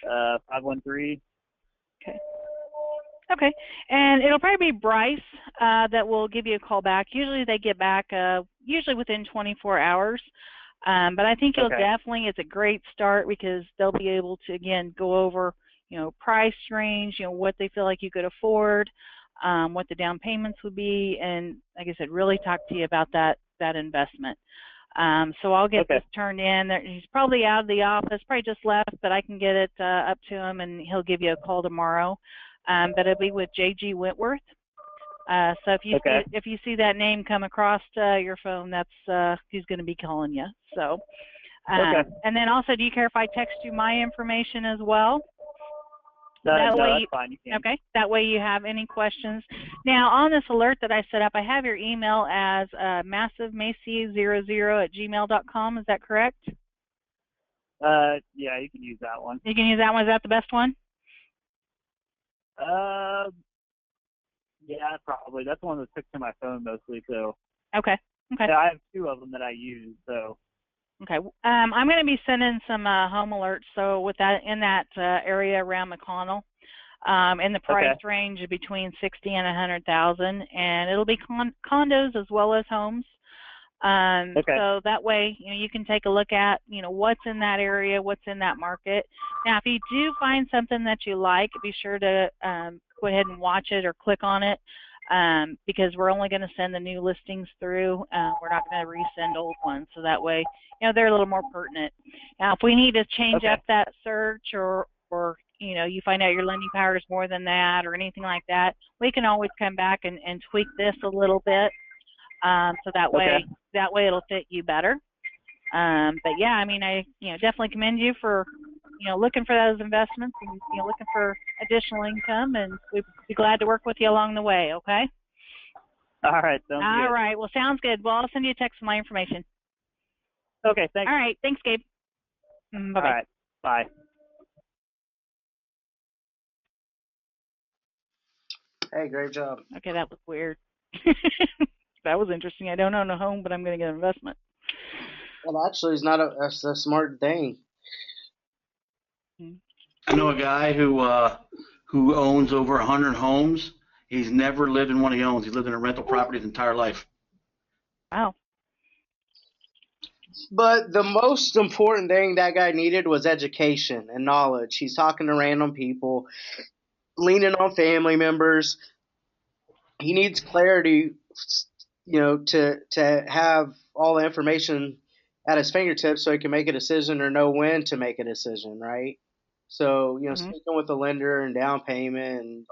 513. Okay. Okay. And it'll probably be Bryce that will give you a call back. Usually they get back usually within 24 hours. But I think you'll definitely, it's a great start because they'll be able to, again, go over, price range, what they feel like you could afford, what the down payments would be, and like I said, really talk to you about that investment. So I'll get this turned in. He's probably out of the office, probably just left, but I can get it up to him, and he'll give you a call tomorrow. But it'll be with J.G. Whitworth. So if you see that name come across your phone, that's who's going to be calling you. So, and then also, do you care if I text you my information as well? No, that's fine. You can. Okay. That way you have any questions. Now, on this alert that I set up, I have your email as massivemacy00@gmail.com. Is that correct? Yeah, you can use that one. You can use that one. Is that the best one? Yeah, probably. That's the one that's fixed to my phone mostly. So. Okay. Okay. Yeah, I have 2 of them that I use. So. Okay. I'm going to be sending some home alerts. So with that in that area around McConnell, in the price range of between 60 and 100,000, and it'll be condos as well as homes. So that way, you can take a look at, what's in that area, what's in that market. Now, if you do find something that you like, be sure to go ahead and watch it or click on it, because we're only going to send the new listings through. We're not going to resend old ones, so that way, they're a little more pertinent. Now, if we need to change up that search or you find out your lending power is more than that or anything like that, we can always come back and tweak this a little bit, so that way it'll fit you better. But yeah, I mean, I definitely commend you for looking for those investments and looking for additional income, and we'd be glad to work with you along the way. Okay. All right. Sounds good. All right. Well, sounds good. Well, I'll send you a text with my information. Okay. Thanks. All right. Thanks, Gabe. Bye-bye. All right. Bye. Hey, great job. Okay, that was weird. That was interesting. I don't own a home, but I'm going to get an investment. Well, actually, it's not a smart thing. I know a guy who owns over 100 homes. He's never lived in one he owns. He's lived in a rental property his entire life. Wow. But the most important thing that guy needed was education and knowledge. He's talking to random people, leaning on family members. He needs clarity, to have all the information at his fingertips so he can make a decision or know when to make a decision, right? So, speaking with the lender and down payment and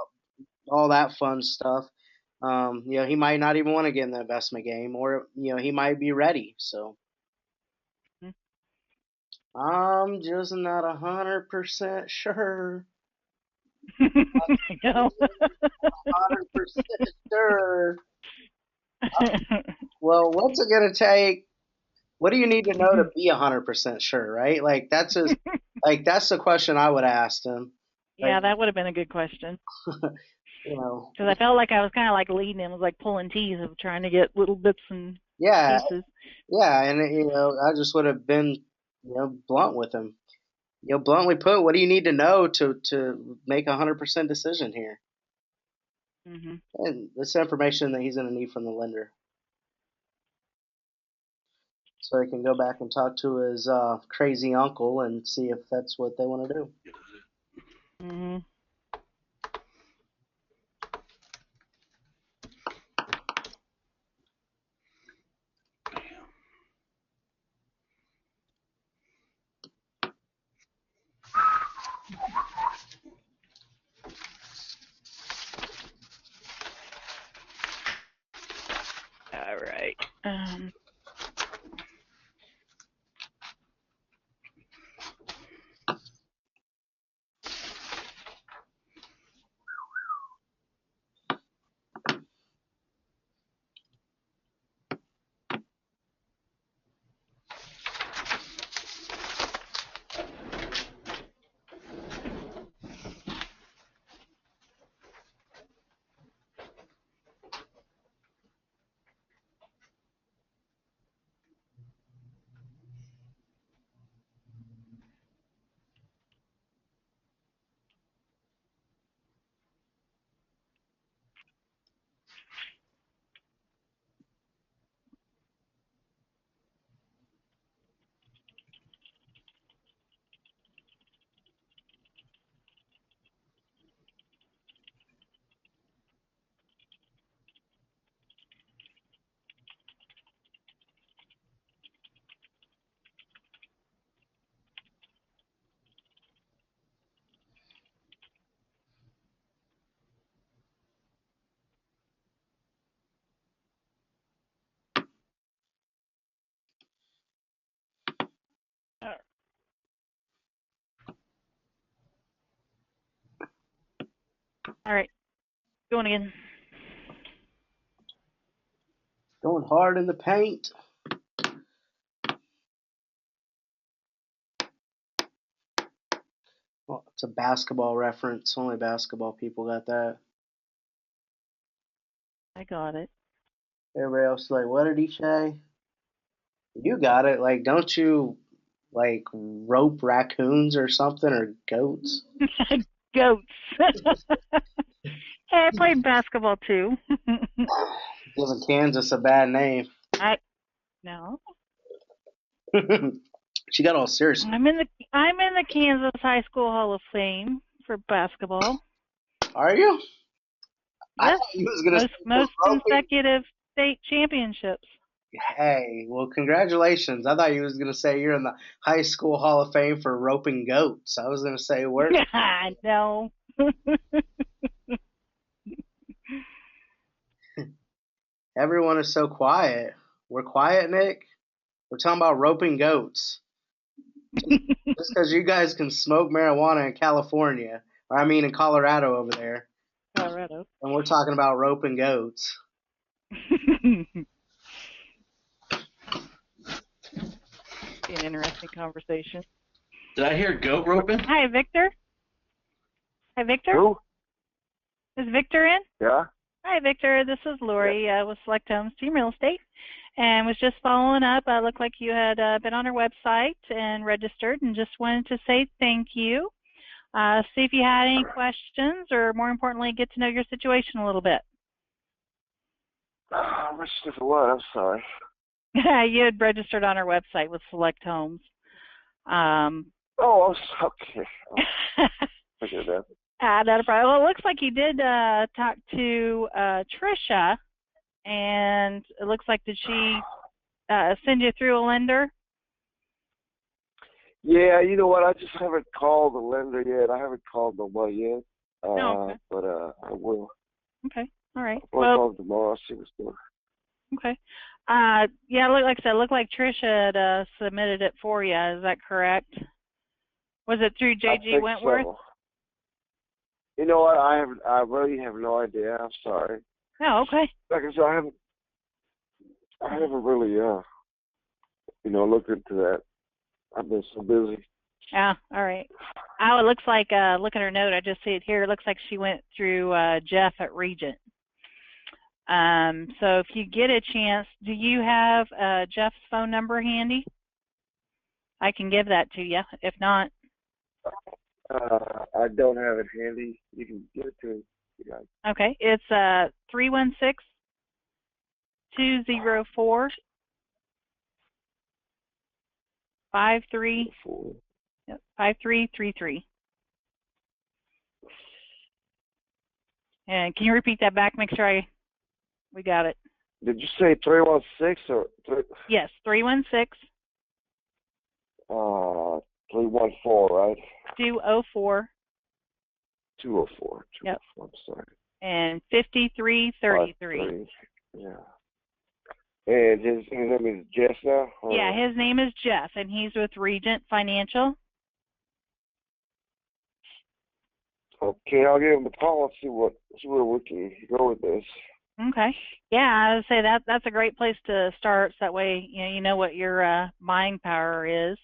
all that fun stuff, he might not even want to get in the investment game, or, he might be ready. So I'm just not 100% sure. I know. 100% sure. Well, what's it going to take? What do you need to know to be 100% sure, right? Like, that's just, that's the question I would ask him. Yeah, that would have been a good question. Because I felt like I was kind of like leading him, was like pulling teeth of trying to get little bits and pieces. Yeah, and I just would have been, blunt with him. Bluntly put, what do you need to know to make a 100% decision here? And this information that he's going to need from the lender, so he can go back and talk to his crazy uncle and see if that's what they want to do. All right. All right. Going again. Going hard in the paint. Well, it's a basketball reference. Only basketball people got that. I got it. Everybody else is like, what did he say? You got it. Like, don't you, rope raccoons or something, or goats? Goats. Hey, I played basketball too. Giving Kansas a bad name. No. She got all serious. I'm in the Kansas High School Hall of Fame for basketball. Are you? Yes. I thought you was gonna most consecutive state championships. Hey, well, congratulations. I thought you was going to say you're in the High School Hall of Fame for roping goats. I was going to say, where? No. Everyone is so quiet. We're quiet, Nick? We're talking about roping goats. Just because you guys can smoke marijuana in California, or I mean in Colorado over there. Colorado. And we're talking about roping goats. Be an interesting conversation. Did I hear goat roping? Hi, Victor. Hi, Victor. Who? Is Victor in? Yeah. Hi, Victor. This is Lori with Select Homes Team Real Estate, and was just following up. Looked like you had been on our website and registered, and just wanted to say thank you. See if you had any questions, or more importantly, get to know your situation a little bit. Which is what? I'm sorry. You had registered on our website with Select Homes. Okay. Look at that. Not a problem. Well, it looks like you did talk to Trisha, and it looks like, did she send you through a lender? Yeah, you know what? I just haven't called the lender yet. I haven't called nobody yet. Okay. But I will. Okay. All right. I'll call tomorrow. See what's going on. Okay. Yeah, like I said, it looked like Trisha had submitted it for you. Is that correct? Was it through JG Wentworth? So. You know what? I really have no idea. I'm sorry. Oh, okay. Like I said, I haven't really looked into that. I've been so busy. Yeah, all right. Oh, it looks like, look at her note. I just see it here. It looks like she went through Jeff at Regent. So if you get a chance, do you have Jeff's phone number handy? I can give that to you. If not. I don't have it handy. You can give it to me. Okay. It's 316-204-5333. Yep, 5333. And can you repeat that back? Make sure we got it. Did you say 316 or 3? Yes, 316. 314, right? 204. 204. Yep. I'm sorry. And 5333. Yeah. And his name is Jeff now? Or? Yeah, his name is Jeff, and he's with Regent Financial. Okay, I'll give him a call and see where we can go with this. Okay. Yeah, I would say that's a great place to start. So that way, you know what your buying power is.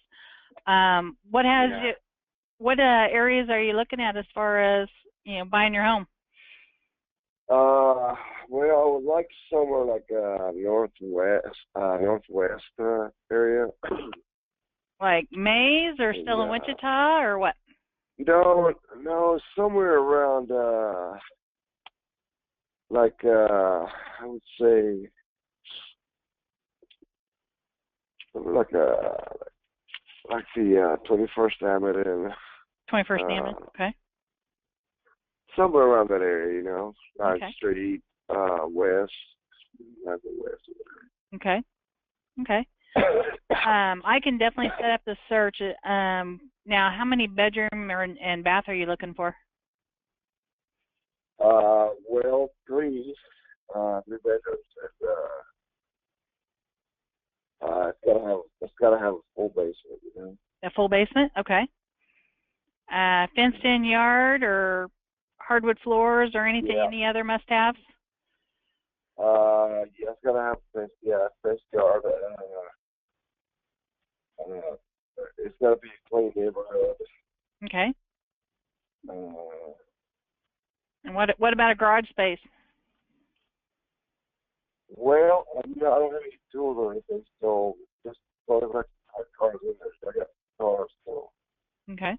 What areas are you looking at as far as buying your home? Well, I would like somewhere like northwest area. Like Mays or still in Wichita or what? No, somewhere around I would say like the 21st Avenue. 21st Avenue, okay. Somewhere around that area, Okay. Street, west, Okay. I can definitely set up the search. Now, how many bedroom and bath are you looking for? Well, 3 bedrooms, and it's gotta have a full basement, A full basement, okay. Fenced-in yard or hardwood floors or anything? Yeah. Any other must-haves? Yeah, it's gotta have fenced yard. It's gotta be a clean neighborhood. Okay. And what about a garage space? Well, I don't have any tools or anything, so just sort of like cars in there. So I got cars, so. Okay.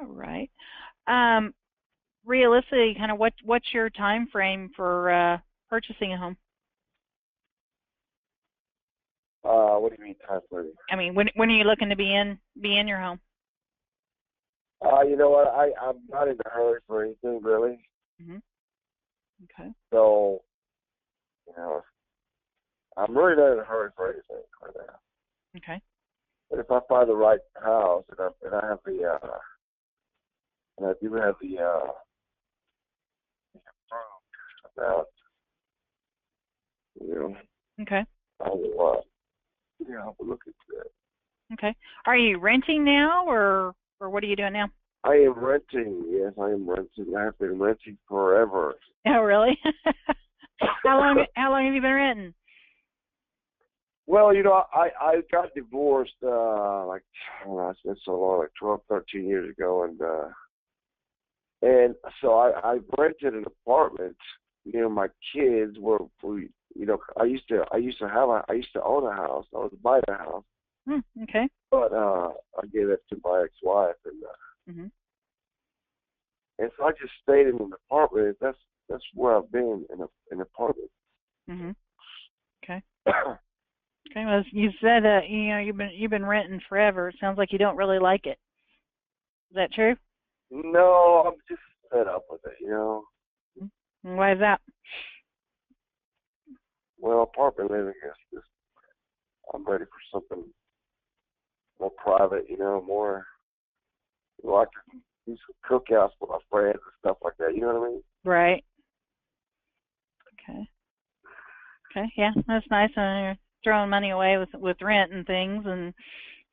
All right. Realistically, kind of what's your time frame for purchasing a home? What do you mean time frame? I mean, when are you looking to be in your home? You know what? I'm not in a hurry for anything really. Mm-hmm. Okay. So, I'm really not in a hurry for anything right now. Okay. But if I find the right house and I have the and I do have the about Okay. I will I'll look into it. Okay. Are you renting now, or what are you doing now? I am renting. Yes, I am renting. I have been renting forever. Oh, really? How long have you been renting? Well, I got divorced it's been so long, like 12, 13 years ago, and so I rented an apartment. My kids I used to own a house. I was buying a house. Okay. But I gave it to my ex-wife, and and so I just stayed in an apartment. That's where I've been, in an apartment. Okay. Okay. Well, you said you've been renting forever. It sounds like you don't really like it. Is that true? No, I'm just fed up with it. Why is that? Well, apartment living is just, I'm ready for something more private, more, I can do some cookouts with my friends and stuff like that, you know what I mean? Right. Okay. Okay, yeah, that's nice. You're throwing money away with rent and things, and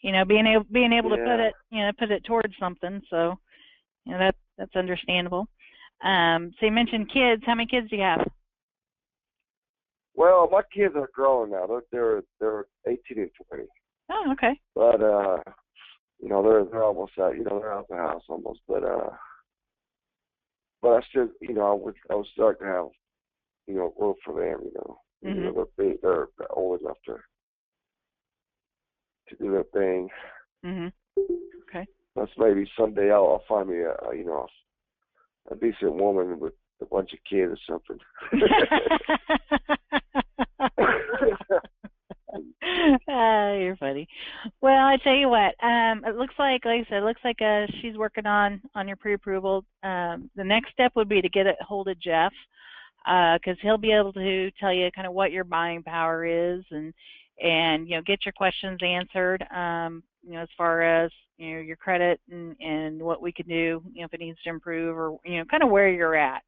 being able to put it towards something. So, that's understandable. So you mentioned kids. How many kids do you have? Well, my kids are grown now. They're 18 and 20. Oh, okay. But they're almost out. They're out the house almost. But I still, I would start to have, room for them. They're big. They're old enough to do their thing. Okay. Plus, maybe someday I'll find me a decent woman with a bunch of kids or something. You're funny. Well, I tell you what. It looks like I said, she's working on your pre-approval. The next step would be to get a hold of Jeff, because he'll be able to tell you kind of what your buying power is, and get your questions answered. As far as your credit and what we can do, if it needs to improve, or kind of where you're at.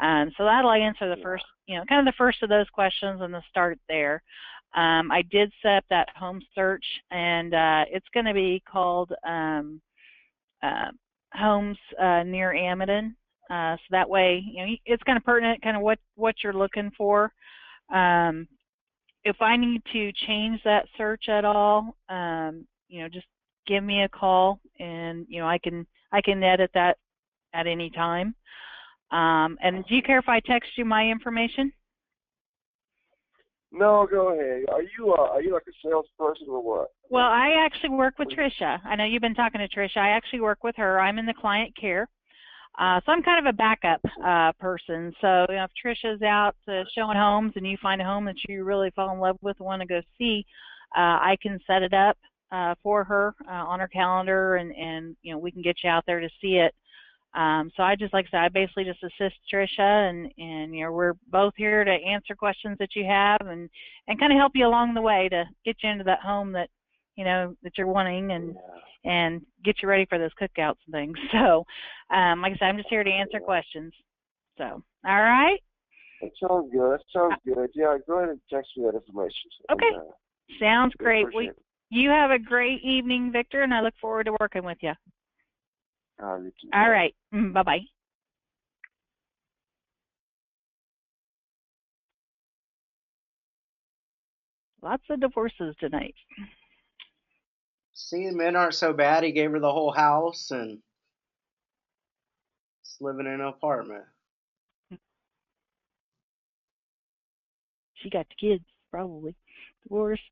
So that'll answer the first, kind of the first of those questions, and the start there. I did set up that home search, and it's going to be called Homes Near Amadon. So that way, it's kind of pertinent, kind of what you're looking for. If I need to change that search at all, just give me a call, and I can edit that at any time. And do you care if I text you my information? No, go ahead. Are you like a salesperson or what? Well, I actually work with Tricia. I know you've been talking to Tricia. I actually work with her. I'm in the client care. So I'm kind of a backup person. So if Tricia's out showing homes and you find a home that you really fall in love with and want to go see, I can set it up for her on her calendar, and we can get you out there to see it. So I just, like I said, I basically just assist Tricia, and we're both here to answer questions that you have, and kind of help you along the way to get you into that home that that you're wanting, and get you ready for those cookouts and things. So, like I said, I'm just here to answer questions. So, all right. That sounds good. Yeah, go ahead and text me that information. Okay. Sounds great. You have a great evening, Victor, and I look forward to working with you. You too. All right. Bye-bye. Lots of divorces tonight. See, the men aren't so bad. He gave her the whole house, and just living in an apartment. She got the kids, probably. Divorced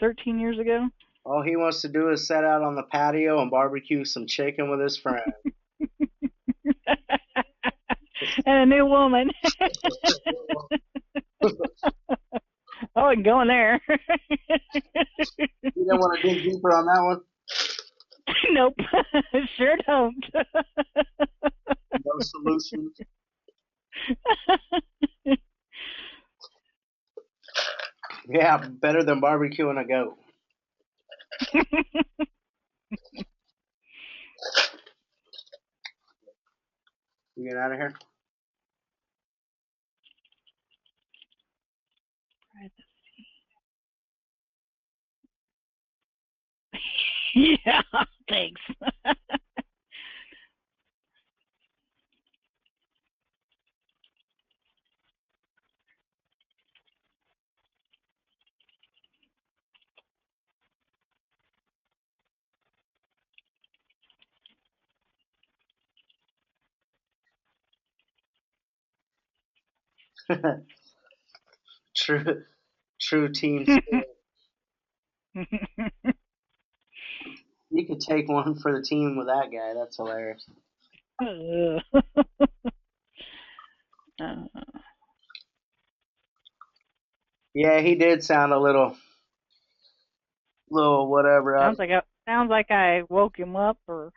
13 years ago. All he wants to do is sit out on the patio and barbecue some chicken with his friend. And a new woman. Oh, I can go in there. You don't want to dig deeper on that one? Nope. Sure don't. No solutions. Yeah, better than barbecuing a goat. You get out of here? Yeah, thanks. True team spirit. You could take one for the team with that guy. That's hilarious. Yeah, he did sound a little whatever. Sounds like I woke him up, or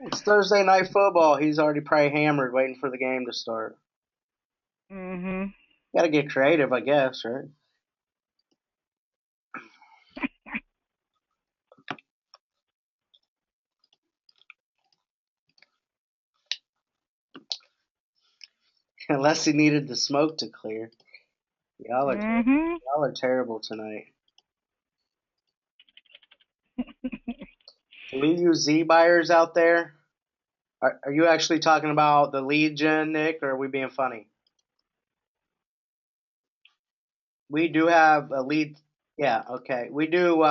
it's Thursday night football. He's already probably hammered, waiting for the game to start. Mhm. Got to get creative, I guess, right? Unless he needed the smoke to clear. Y'all are terrible tonight. Can we use Z buyers out there? Are you actually talking about the lead gen, Nick, or are we being funny? We do have a lead. Yeah, okay. We do.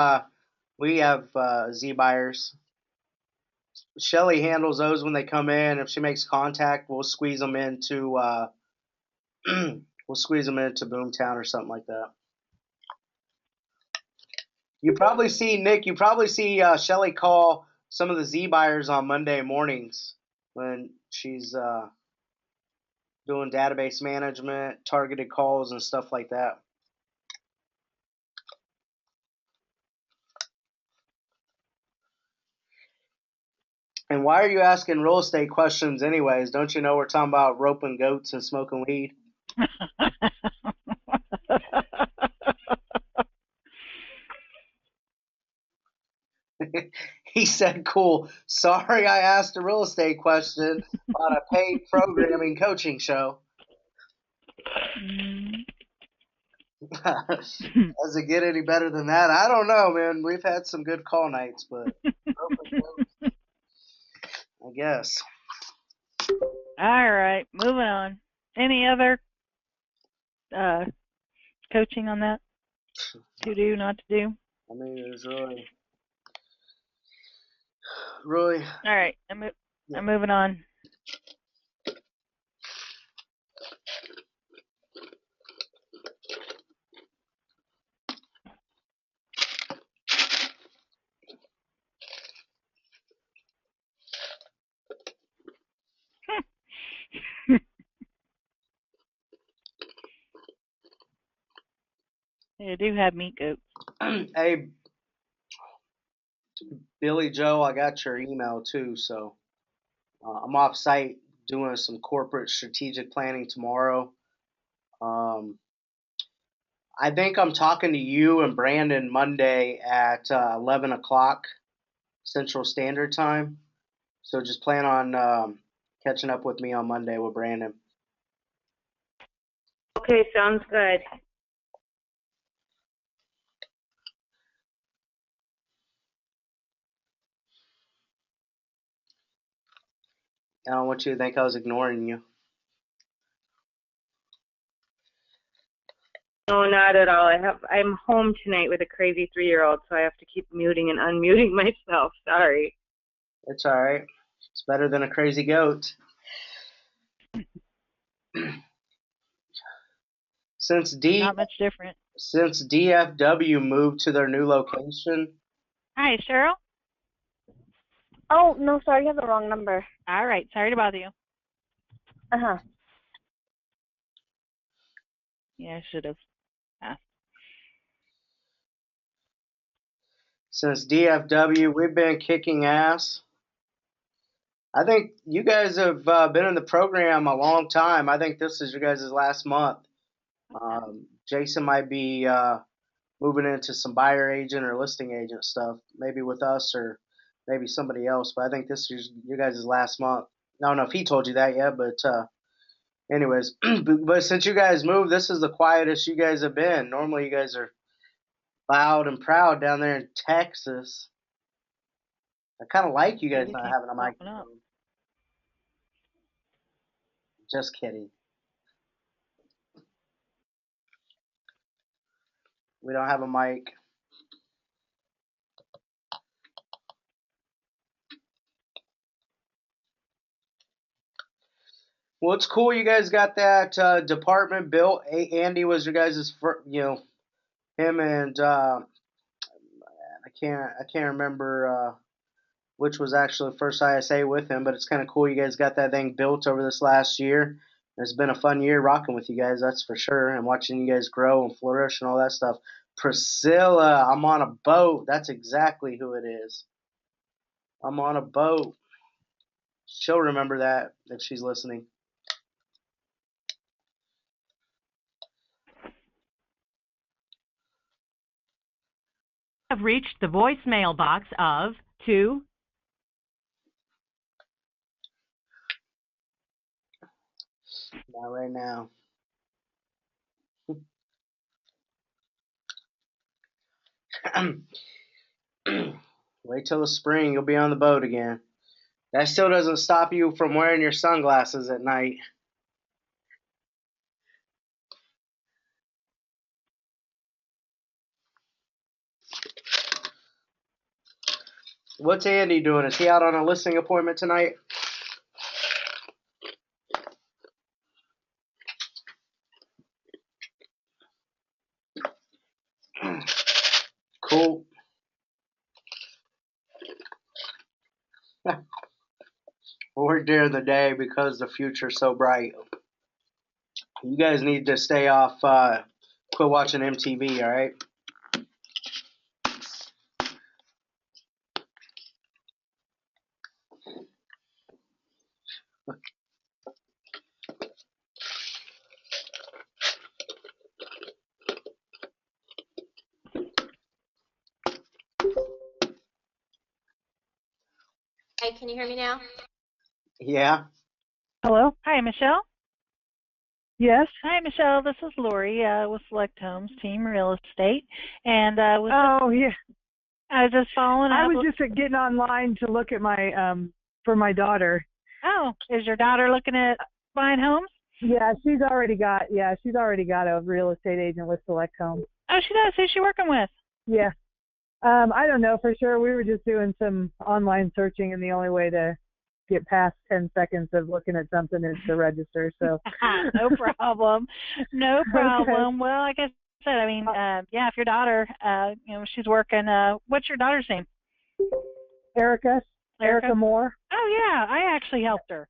We have Z buyers. Shelly handles those when they come in. If she makes contact, we'll squeeze them into Boomtown or something like that. You probably see Nick. You probably see Shelly call some of the Z buyers on Monday mornings when she's doing database management, targeted calls, and stuff like that. And why are you asking real estate questions anyways? Don't you know we're talking about roping goats and smoking weed? He said, cool. Sorry I asked a real estate question on a paid programming coaching show. Does it get any better than that? I don't know, man. We've had some good call nights, but I guess. All right, moving on. Any other coaching on that? To do, not to do? I mean, there's really. All right, I'm moving on. They do have meat goats. Hey, Billy Joe, I got your email too, so I'm off site doing some corporate strategic planning tomorrow. I think I'm talking to you and Brandon Monday at 11 o'clock Central Standard Time. So just plan on catching up with me on Monday with Brandon. Okay, sounds good. I don't want you to think I was ignoring you. No, not at all. I'm home tonight with a crazy 3-year-old, so I have to keep muting and unmuting myself. Sorry. It's all right. It's better than a crazy goat. Not much different. Since DFW moved to their new location. Hi, Cheryl. Oh, no, sorry, you have the wrong number. All right, sorry to bother you. Uh-huh. Yeah, I should have asked. Since DFW, we've been kicking ass. I think you guys have been in the program a long time. I think this is your guys' last month. Jason might be moving into some buyer agent or listing agent stuff, maybe with us or maybe somebody else. But I think this is your guys' last month. I don't know if he told you that yet, but anyways, but since you guys moved, this is the quietest you guys have been. Normally, you guys are loud and proud down there in Texas. I kind of like you guys not having a microphone. Just kidding. We don't have a mic. Well, it's cool you guys got that department built. Andy was your guys' first, him and I can't remember which was actually the first ISA with him, but it's kind of cool you guys got that thing built over this last year. It's been a fun year rocking with you guys, that's for sure, and watching you guys grow and flourish and all that stuff. Priscilla, I'm on a boat. That's exactly who it is. I'm on a boat. She'll remember that if she's listening. Have reached the voicemail box of 2. Not right now. Wait till the spring, you'll be on the boat again. That still doesn't stop you from wearing your sunglasses at night. What's Andy doing? Is he out on a listing appointment tonight? Cool. We're during the day because the future's so bright. You guys need to stay off, quit watching MTV, all right? Hey, can you hear me now? Yeah. Hello. Hi, Michelle. Yes. Hi, Michelle. This is Lori with Select Homes Team Real Estate, and yeah. I was just following up. I was just getting online to look at my for my daughter. Oh, is your daughter looking at buying homes? Yeah, she's already got a real estate agent with Select Homes. Oh, she does. Who's she working with? Yeah. I don't know for sure. We were just doing some online searching, and the only way to get past 10 seconds of looking at something is to register. So no problem. No problem. Okay. Well, like I said, I mean, yeah, if your daughter, she's working. What's your daughter's name? Erica Moore. Oh yeah, I actually helped her.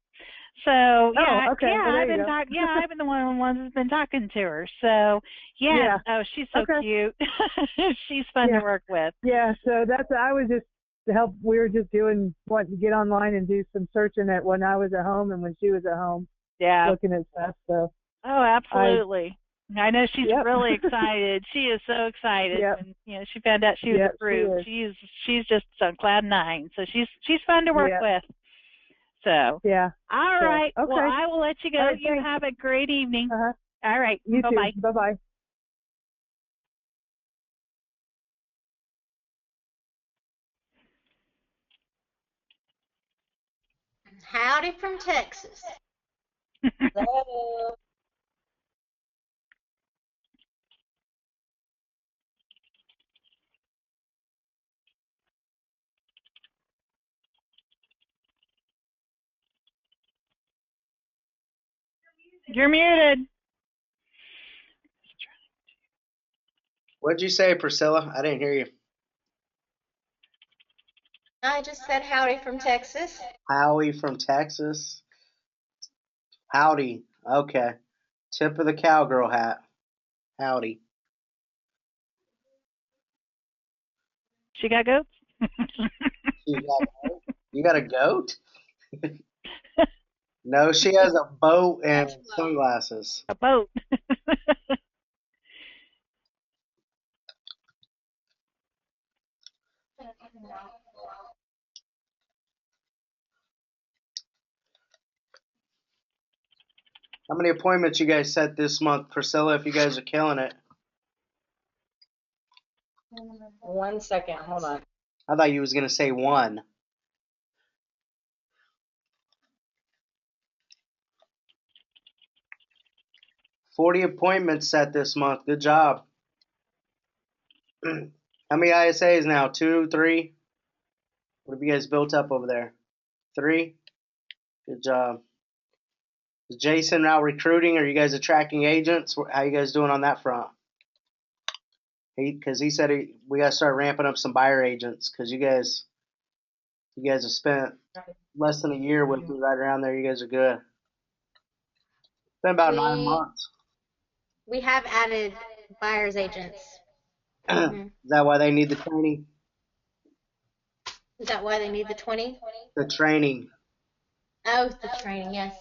So yeah, okay. yeah, Well, I've been the one who's been talking to her. So yeah. Oh, she's so cute. She's fun to work with. Yeah. So I was just to help. We were just wanting to get online and do some searching at when I was at home and when she was at home. Yeah. Looking at stuff. So. Oh, absolutely. I know she's really excited. She is so excited when she found out she was approved. She's just on cloud 9. So she's fun to work with. So yeah. All right. Okay. Well, I will let you go. Right, you have a great evening. All right. You Bye-bye. too. Bye-bye. Howdy from Texas. Hello. You're muted. What'd you say, Priscilla? I didn't hear you. I just said howdy from Texas. Howie from Texas. Howdy. Okay. Tip of the cowgirl hat. Howdy. She got goats? You got a goat? No, she has a boat and sunglasses. A boat. How many appointments you guys set this month, Priscilla, if you guys are killing it? 1 second, hold on. I thought you was going to say one. "40 appointments set this month. Good job." How many ISAs now? 2, 3? What have you guys built up over there? 3? Good job. Is Jason now recruiting? Are you guys attracting agents? How you guys doing on that front? Because he said we got to start ramping up some buyer agents because you guys have spent less than a year with me right around there. You guys are good. It's been about 9 months. We have added buyer's agents. Is that why they need the training? Is that why they need the 20? The training. Oh, the training, yes.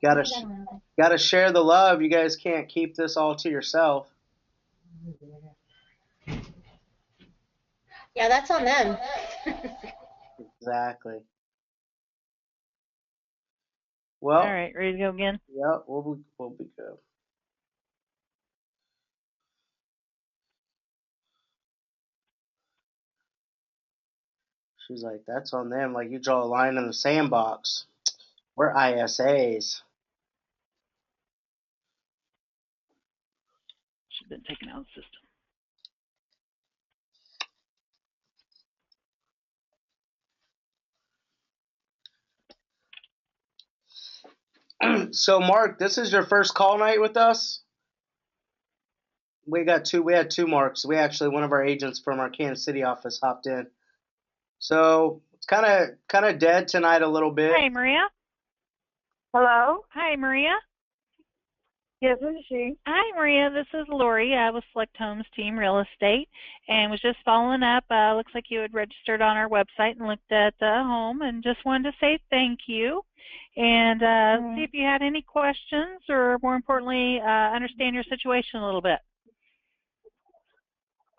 Gotta share the love. You guys can't keep this all to yourself. Yeah, that's on them. Exactly. Well. All right, ready to go again? Yep, we'll be good. She's like, that's on them. Like, you draw a line in the sandbox. We're ISAs. Should have been taken out of the system. So, Mark, this is your first call night with us? We had two Marks. We actually, one of our agents from our Kansas City office hopped in. So it's kind of dead tonight a little bit. Hi, Maria. Hello? Hi, Maria. Yes, this is she. Hi, Maria. This is Lori with Select Homes Team Real Estate, and was just following up. Looks like you had registered on our website and looked at the home, and just wanted to say thank you and see if you had any questions, or more importantly, understand your situation a little bit.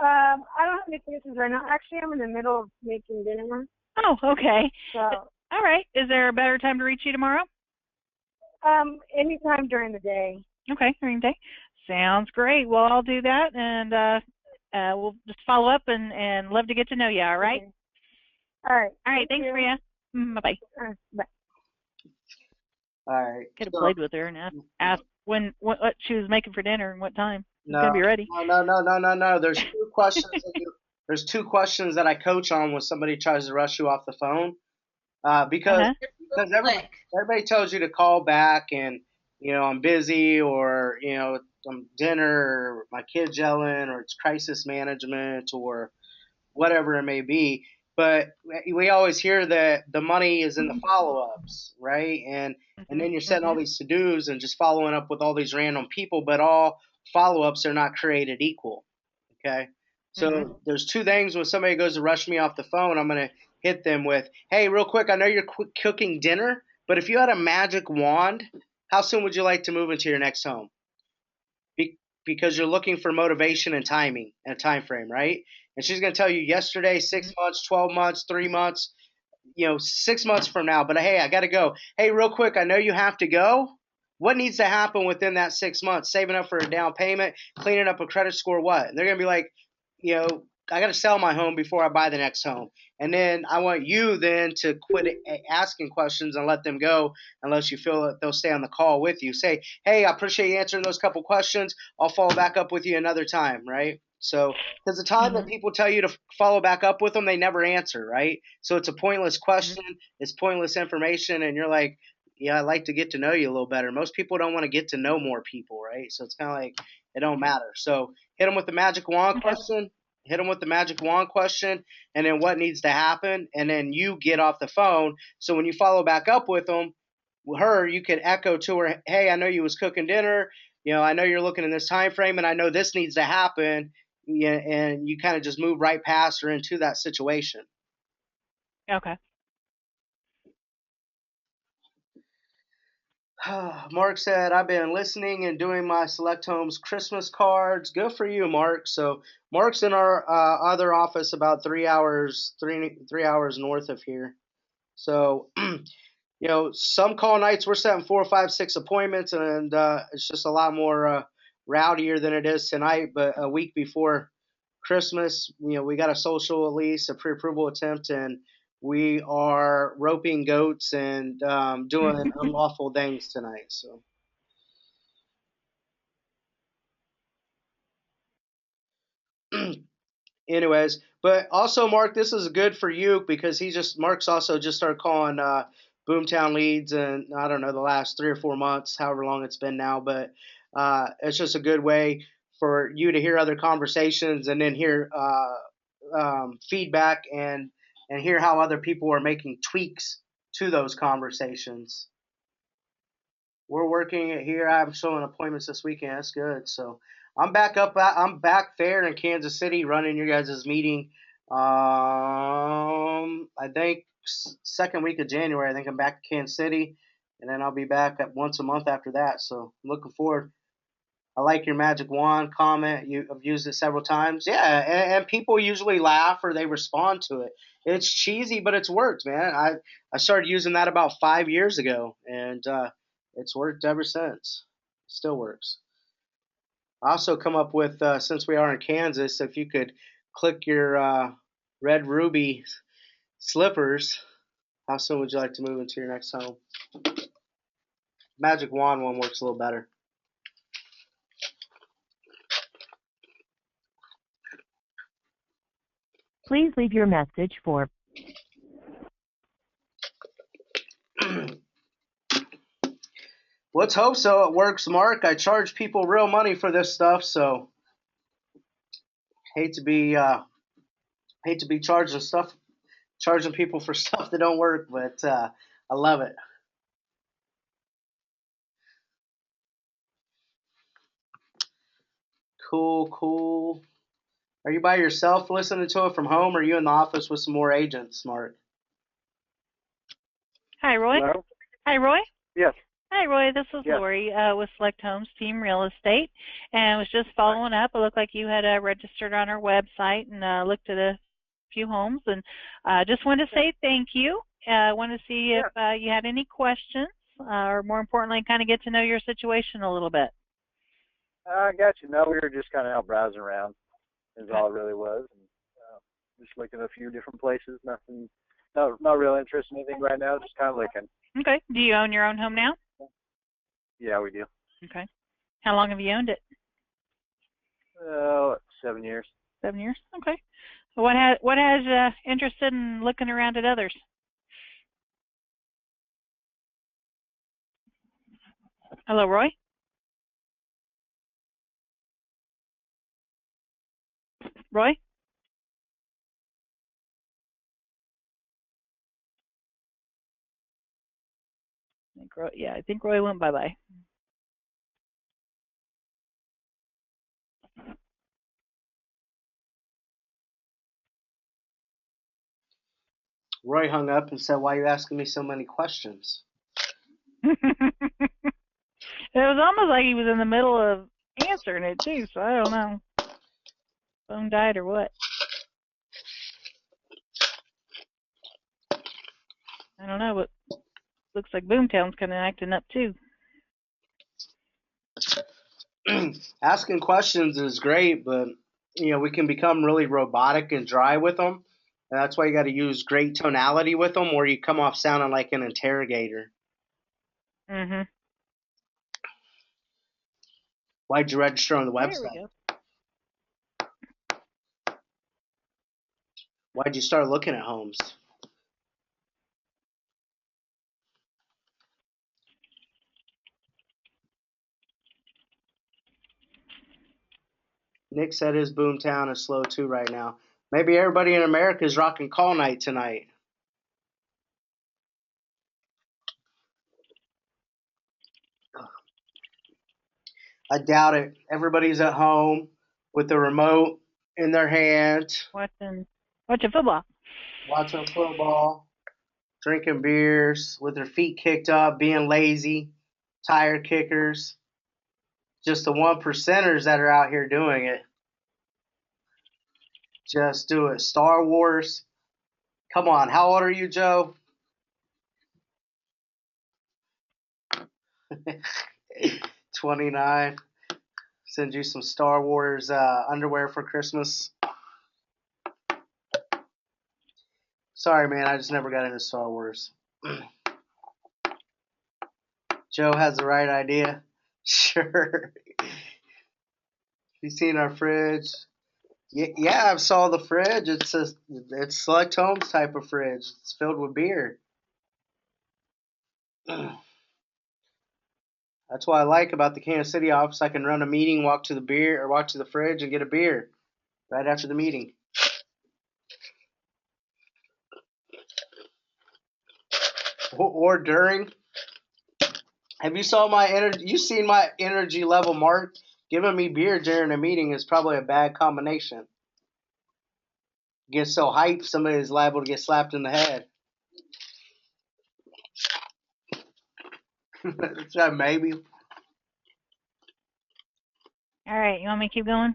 I don't have any questions right now. Actually, I'm in the middle of making dinner. Oh, okay. So, all right. Is there a better time to reach you tomorrow? Anytime during the day. Okay, during the day. Sounds great. Well, I'll do that, and we'll just follow up and love to get to know you. All right. Okay. All right. All right. Thanks, Maria. Bye-bye. Bye. All right. Could have played with her and asked what she was making for dinner and what time. It's gonna be ready. No. There's two questions. There's two questions that I coach on when somebody tries to rush you off the phone. Because everybody tells you to call back and, I'm busy, or, I'm dinner, or my kid's yelling, or it's crisis management, or whatever it may be. But we always hear that the money is in the follow-ups, right? And then you're setting all these to-dos and just following up with all these random people, but all follow-ups are not created equal, okay? So there's two things. When somebody goes to rush me off the phone, I'm going to hit them with, hey, real quick, I know you're cooking dinner, but if you had a magic wand, how soon would you like to move into your next home? Because you're looking for motivation and timing and a time frame, right? And she's going to tell you yesterday, 6 months, 12 months, 3 months, 6 months from now. But hey, I got to go. Hey, real quick, I know you have to go. What needs to happen within that 6 months? Saving up for a down payment, cleaning up a credit score, what? And they're going to be like, I got to sell my home before I buy the next home. And then I want you then to quit asking questions and let them go unless you feel that they'll stay on the call with you. Say, hey, I appreciate you answering those couple questions. I'll follow back up with you another time, right? So, because the time that people tell you to follow back up with them, they never answer, right? So it's a pointless question. It's pointless information. And you're like, yeah, I'd like to get to know you a little better. Most people don't want to get to know more people, right? So it's kind of like it don't matter. So hit them with the magic wand question. Hit them with the magic wand question, and then what needs to happen, and then you get off the phone. So when you follow back up with her, you can echo to her, hey, I know you was cooking dinner. I know you're looking in this time frame, and I know this needs to happen. And you kind of just move right past her into that situation. Okay. Mark said, I've been listening and doing my Select Homes Christmas cards. Good for you, Mark. So Mark's in our other office about 3 hours north of here. So, some call nights we're setting 4, 5, 6 appointments, and it's just a lot more rowdier than it is tonight. But a week before Christmas, we got a social at least, a pre-approval attempt, and we are roping goats and doing unlawful things tonight. So. Anyways, but also Mark, this is good for you because Mark's also just started calling Boomtown leads, and I don't know, the last 3 or 4 months, however long it's been now, but it's just a good way for you to hear other conversations and then hear feedback and hear how other people are making tweaks to those conversations. We're working it here. I'm showing appointments this weekend. That's good. So I'm back there in Kansas City running your guys' meeting. I think second week of January. I think I'm back to Kansas City, and then I'll be back at once a month after that. So I'm looking forward. I like your magic wand comment. I've used it several times. Yeah, and people usually laugh or they respond to it. It's cheesy, but it's worked, man. I started using that about 5 years ago, and it's worked ever since. Still works. I also come up with, since we are in Kansas, if you could click your red ruby slippers, how soon would you like to move into your next home? Magic wand one works a little better. Please leave your message for Let's hope so. It works, Mark. I charge people real money for this stuff, so hate to be charging people for stuff that don't work, but I love it. Cool. Are you by yourself listening to it from home, or are you in the office with some more agents, Mark? Hi, Roy. Hello? Hi, Roy. Yes. Hi, Roy. This is Yes. Lori with Select Homes Team Real Estate, and I was just following up. It looked like you had registered on our website and looked at a few homes, and just wanted to say thank you. I wanted to see if you had any questions, or more importantly, kind of get to know your situation a little bit. I got you. No, we were just kind of out browsing around is all it really was. And, just looking at a few different places. Nothing, not real interest in anything right now, just kind of looking. Okay. Do you own your own home now? Yeah, we do. Okay. How long have you owned it? 7 years. 7 years? Okay. What has you interested in looking around at others? Hello, Roy? Roy? I think Roy went bye-bye. Roy hung up and said, "Why are you asking me so many questions?" It was almost like he was in the middle of answering it too, so I don't know. Phone died or what? I don't know, but looks like Boomtown's kind of acting up too. Asking questions is great, but we can become really robotic and dry with them. And that's why you got to use great tonality with them, or you come off sounding like an interrogator. Mhm. Why'd you register on the website? There we go. Why'd you start looking at homes? Nick said his Boomtown is slow too right now. Maybe everybody in America is rocking call night tonight. I doubt it. Everybody's at home with the remote in their hand. Watching football. Watching football. Drinking beers with their feet kicked up, being lazy. tire kickers, just the 1%ers that are out here doing it. Just do it. Star Wars. Come on, how old are you, Joe? 29. Send you some Star Wars underwear for Christmas. Sorry, man, I just never got into Star Wars. Joe has the right idea. Sure. You seen our fridge? Yeah, I saw the fridge. It's Select Homes type of fridge. It's filled with beer. That's what I like about the Kansas City office. I can run a meeting, walk to the fridge, and get a beer right after the meeting. Or during. Have you saw my energy? You seen my energy level, Mark? Giving me beer during a meeting is probably a bad combination. Get so hyped, somebody is liable to get slapped in the head. Maybe. All right, you want me to keep going?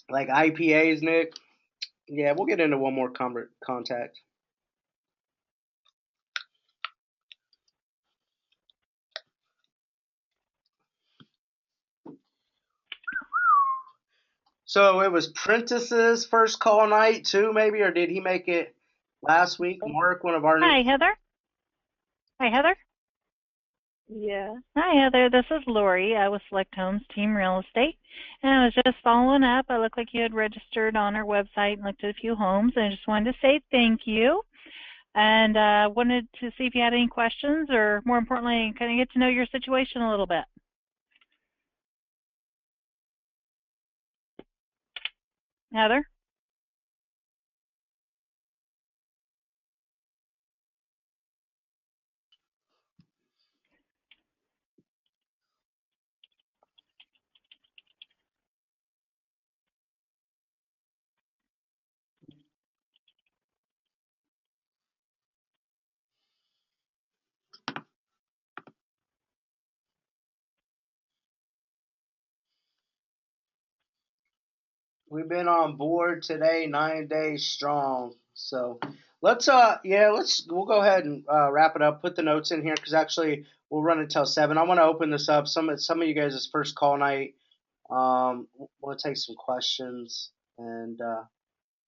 Like IPAs, Nick. Yeah, we'll get into one more contact. So it was Prentice's first call night too, maybe, or did he make it last week? Mark, one of our Hi, Heather. Hi, Heather. Yeah. Hi, Heather. This is Lori. I was Select Homes Team Real Estate, and I was just following up. I looked like you had registered on our website and looked at a few homes, and I just wanted to say thank you. And wanted to see if you had any questions, or more importantly, kind of get to know your situation a little bit. Heather? We've been on board today, 9 days strong. So we'll go ahead and wrap it up. Put the notes in here because actually we'll run until 7. I want to open this up. Some of you guys' first call night. We'll take some questions and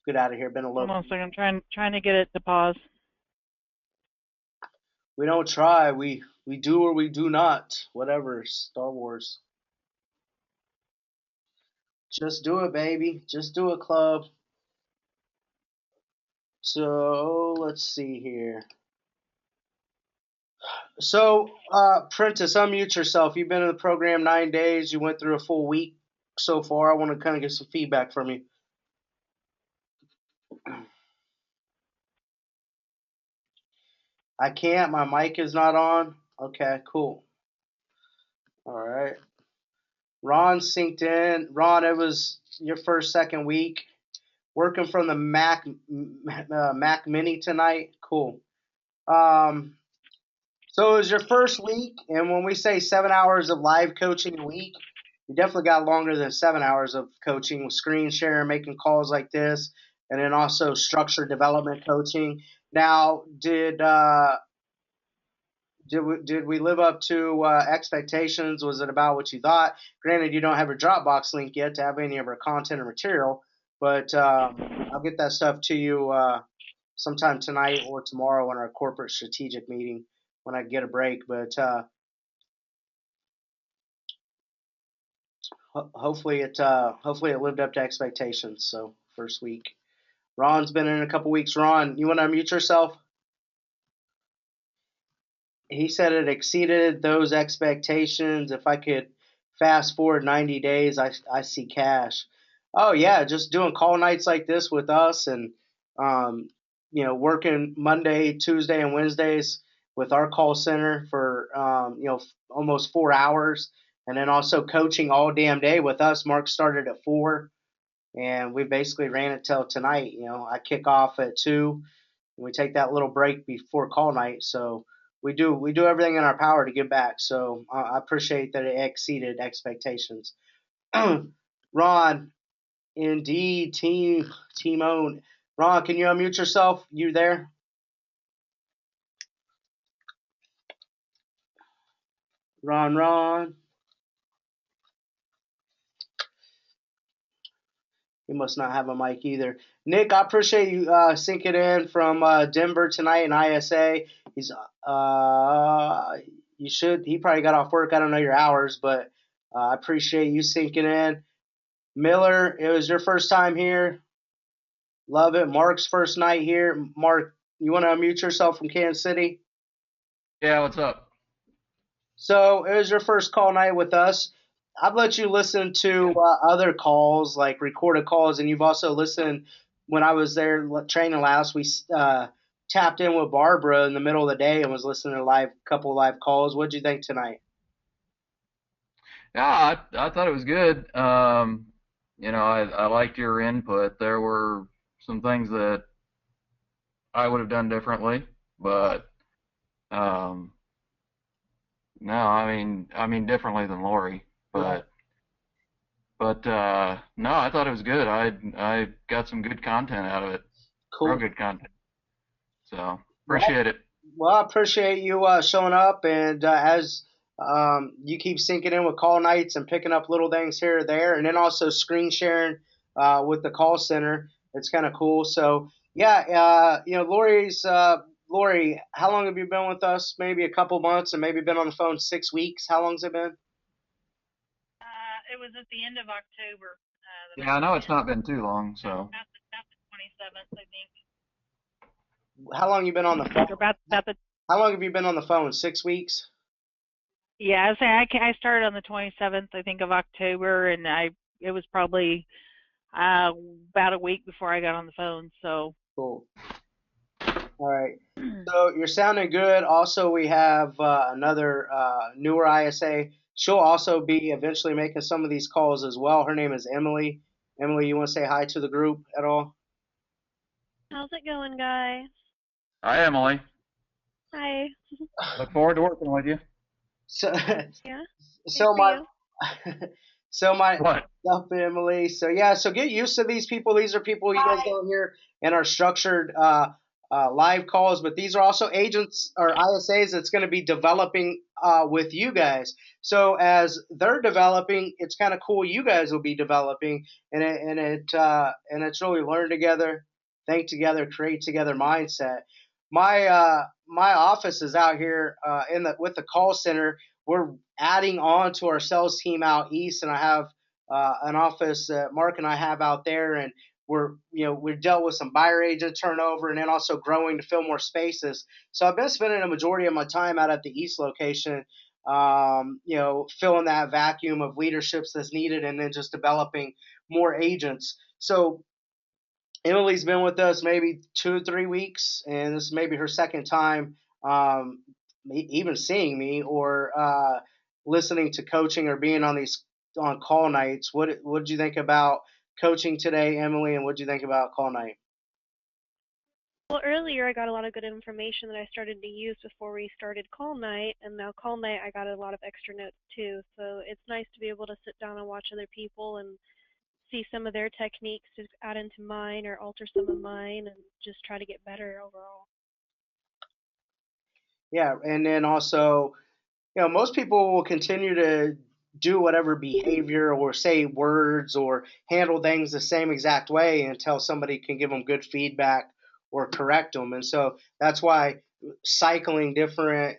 get out of here. Been a little. Hold on a second. I'm trying to get it to pause. We don't try. We do or we do not. Whatever. Star Wars. Just do it, baby. Just do it, club. So let's see here. So, Prentice, unmute yourself. You've been in the program 9 days. You went through a full week so far. I want to kind of get some feedback from you. I can't. My mic is not on. Okay, cool. All right. Ron synced in. Ron, it was your second week. Working from the Mac Mini tonight. Cool. So it was your first week, and when we say 7 hours of live coaching a week, you definitely got longer than 7 hours of coaching with screen sharing, making calls like this, and then also structured development coaching. Now, did we live up to expectations? Was it about what you thought? Granted, you don't have your Dropbox link yet to have any of our content or material, but I'll get that stuff to you sometime tonight or tomorrow in our corporate strategic meeting when I get a break. But hopefully it lived up to expectations. So first week. Ron's been in a couple weeks. Ron, you want to unmute yourself? He said it exceeded those expectations. If I could fast forward 90 days, I see cash. Oh yeah, just doing call nights like this with us, and working Monday, Tuesday, and Wednesdays with our call center for almost 4 hours, and then also coaching all damn day with us. Mark started at 4, and we basically ran it till tonight. I kick off at 2, and we take that little break before call night. So we do everything in our power to give back. So I appreciate that it exceeded expectations. Ron, indeed, team owned. Ron, can you unmute yourself? You there? Ron. He must not have a mic either. Nick, I appreciate you sinking in from Denver tonight in ISA. He's he probably got off work. I don't know your hours, but I appreciate you sinking in. Miller, it was your first time here. Love it. Mark's first night here. Mark, you want to unmute yourself from Kansas City? Yeah, what's up? So it was your first call night with us. I've let you listen to other calls, like recorded calls, and you've also listened when I was there training last. We tapped in with Barbara in the middle of the day and was listening to a couple live calls. What'd you think tonight? Yeah, I thought it was good. I liked your input. There were some things that I would have done differently, but no, I mean differently than Lori, but no, I thought it was good. I got some good content out of it. Cool. Real good content. So appreciate it. Well, I appreciate you showing up, and as you keep sinking in with call nights and picking up little things here or there, and then also screen sharing with the call center. It's kind of cool. So yeah, Lori, how long have you been with us? Maybe a couple months, and maybe been on the phone 6 weeks. How long's it been? It was at the end of October. Yeah, I know it's not been too long, so. About the 27th, I think. How long you been on the phone? About the. How long have you been on the phone? 6 weeks? Yeah, I started on the 27th, I think, of October, and it was probably about a week before I got on the phone. So. Cool. All right. So you're sounding good. Also, we have another newer ISA. She'll also be eventually making some of these calls as well. Her name is Emily. Emily, you want to say hi to the group at all? How's it going, guys? Hi, Emily. Hi. Look forward to working with you. So, yeah. So my stuff, Emily. So yeah, so get used to these people. These are people you guys don't hear in our structured live calls, but these are also agents or ISAs that's going to be developing with you guys. So as they're developing, it's kind of cool. You guys will be developing, and it's really learn together, think together, create together mindset. My office is out here with the call center. We're adding on to our sales team out east, and I have an office that Mark and I have out there, and we've dealt with some buyer agent turnover and then also growing to fill more spaces. So I've been spending a majority of my time out at the east location, filling that vacuum of leaderships that's needed and then just developing more agents. So Emily's been with us maybe 2 or 3 weeks, and this is maybe her second time even seeing me or listening to coaching or being on call nights. What did you think about coaching today, Emily, and what did you think about call night? Well, earlier I got a lot of good information that I started to use before we started call night, and now call night I got a lot of extra notes too. So it's nice to be able to sit down and watch other people and see some of their techniques to add into mine or alter some of mine and just try to get better overall. Yeah, and then also, most people will continue to do whatever behavior or say words or handle things the same exact way until somebody can give them good feedback or correct them. And so that's why cycling different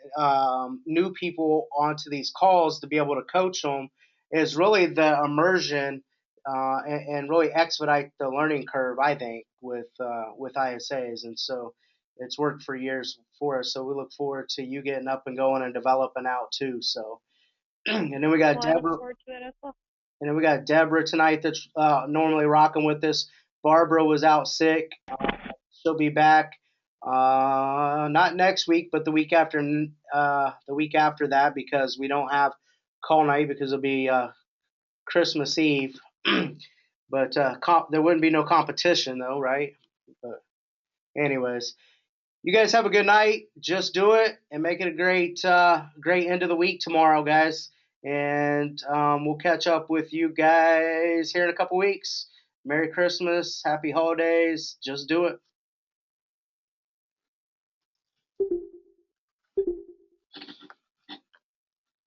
new people onto these calls to be able to coach them is really the immersion and really expedite the learning curve, I think, with ISAs. And so it's worked for years for us. So we look forward to you getting up and going and developing out too. So, and then we got Deborah. I look forward to it as well. And then we got Deborah tonight that's normally rocking with us. Barbara was out sick. She'll be back not next week, but the week after that, because we don't have call night because it'll be Christmas Eve. But there wouldn't be no competition though, right? But anyways, You guys have a good night. Just do it and make it a great end of the week tomorrow, guys. And we'll catch up with you guys here in a couple weeks. Merry Christmas, Happy Holidays. Just do it.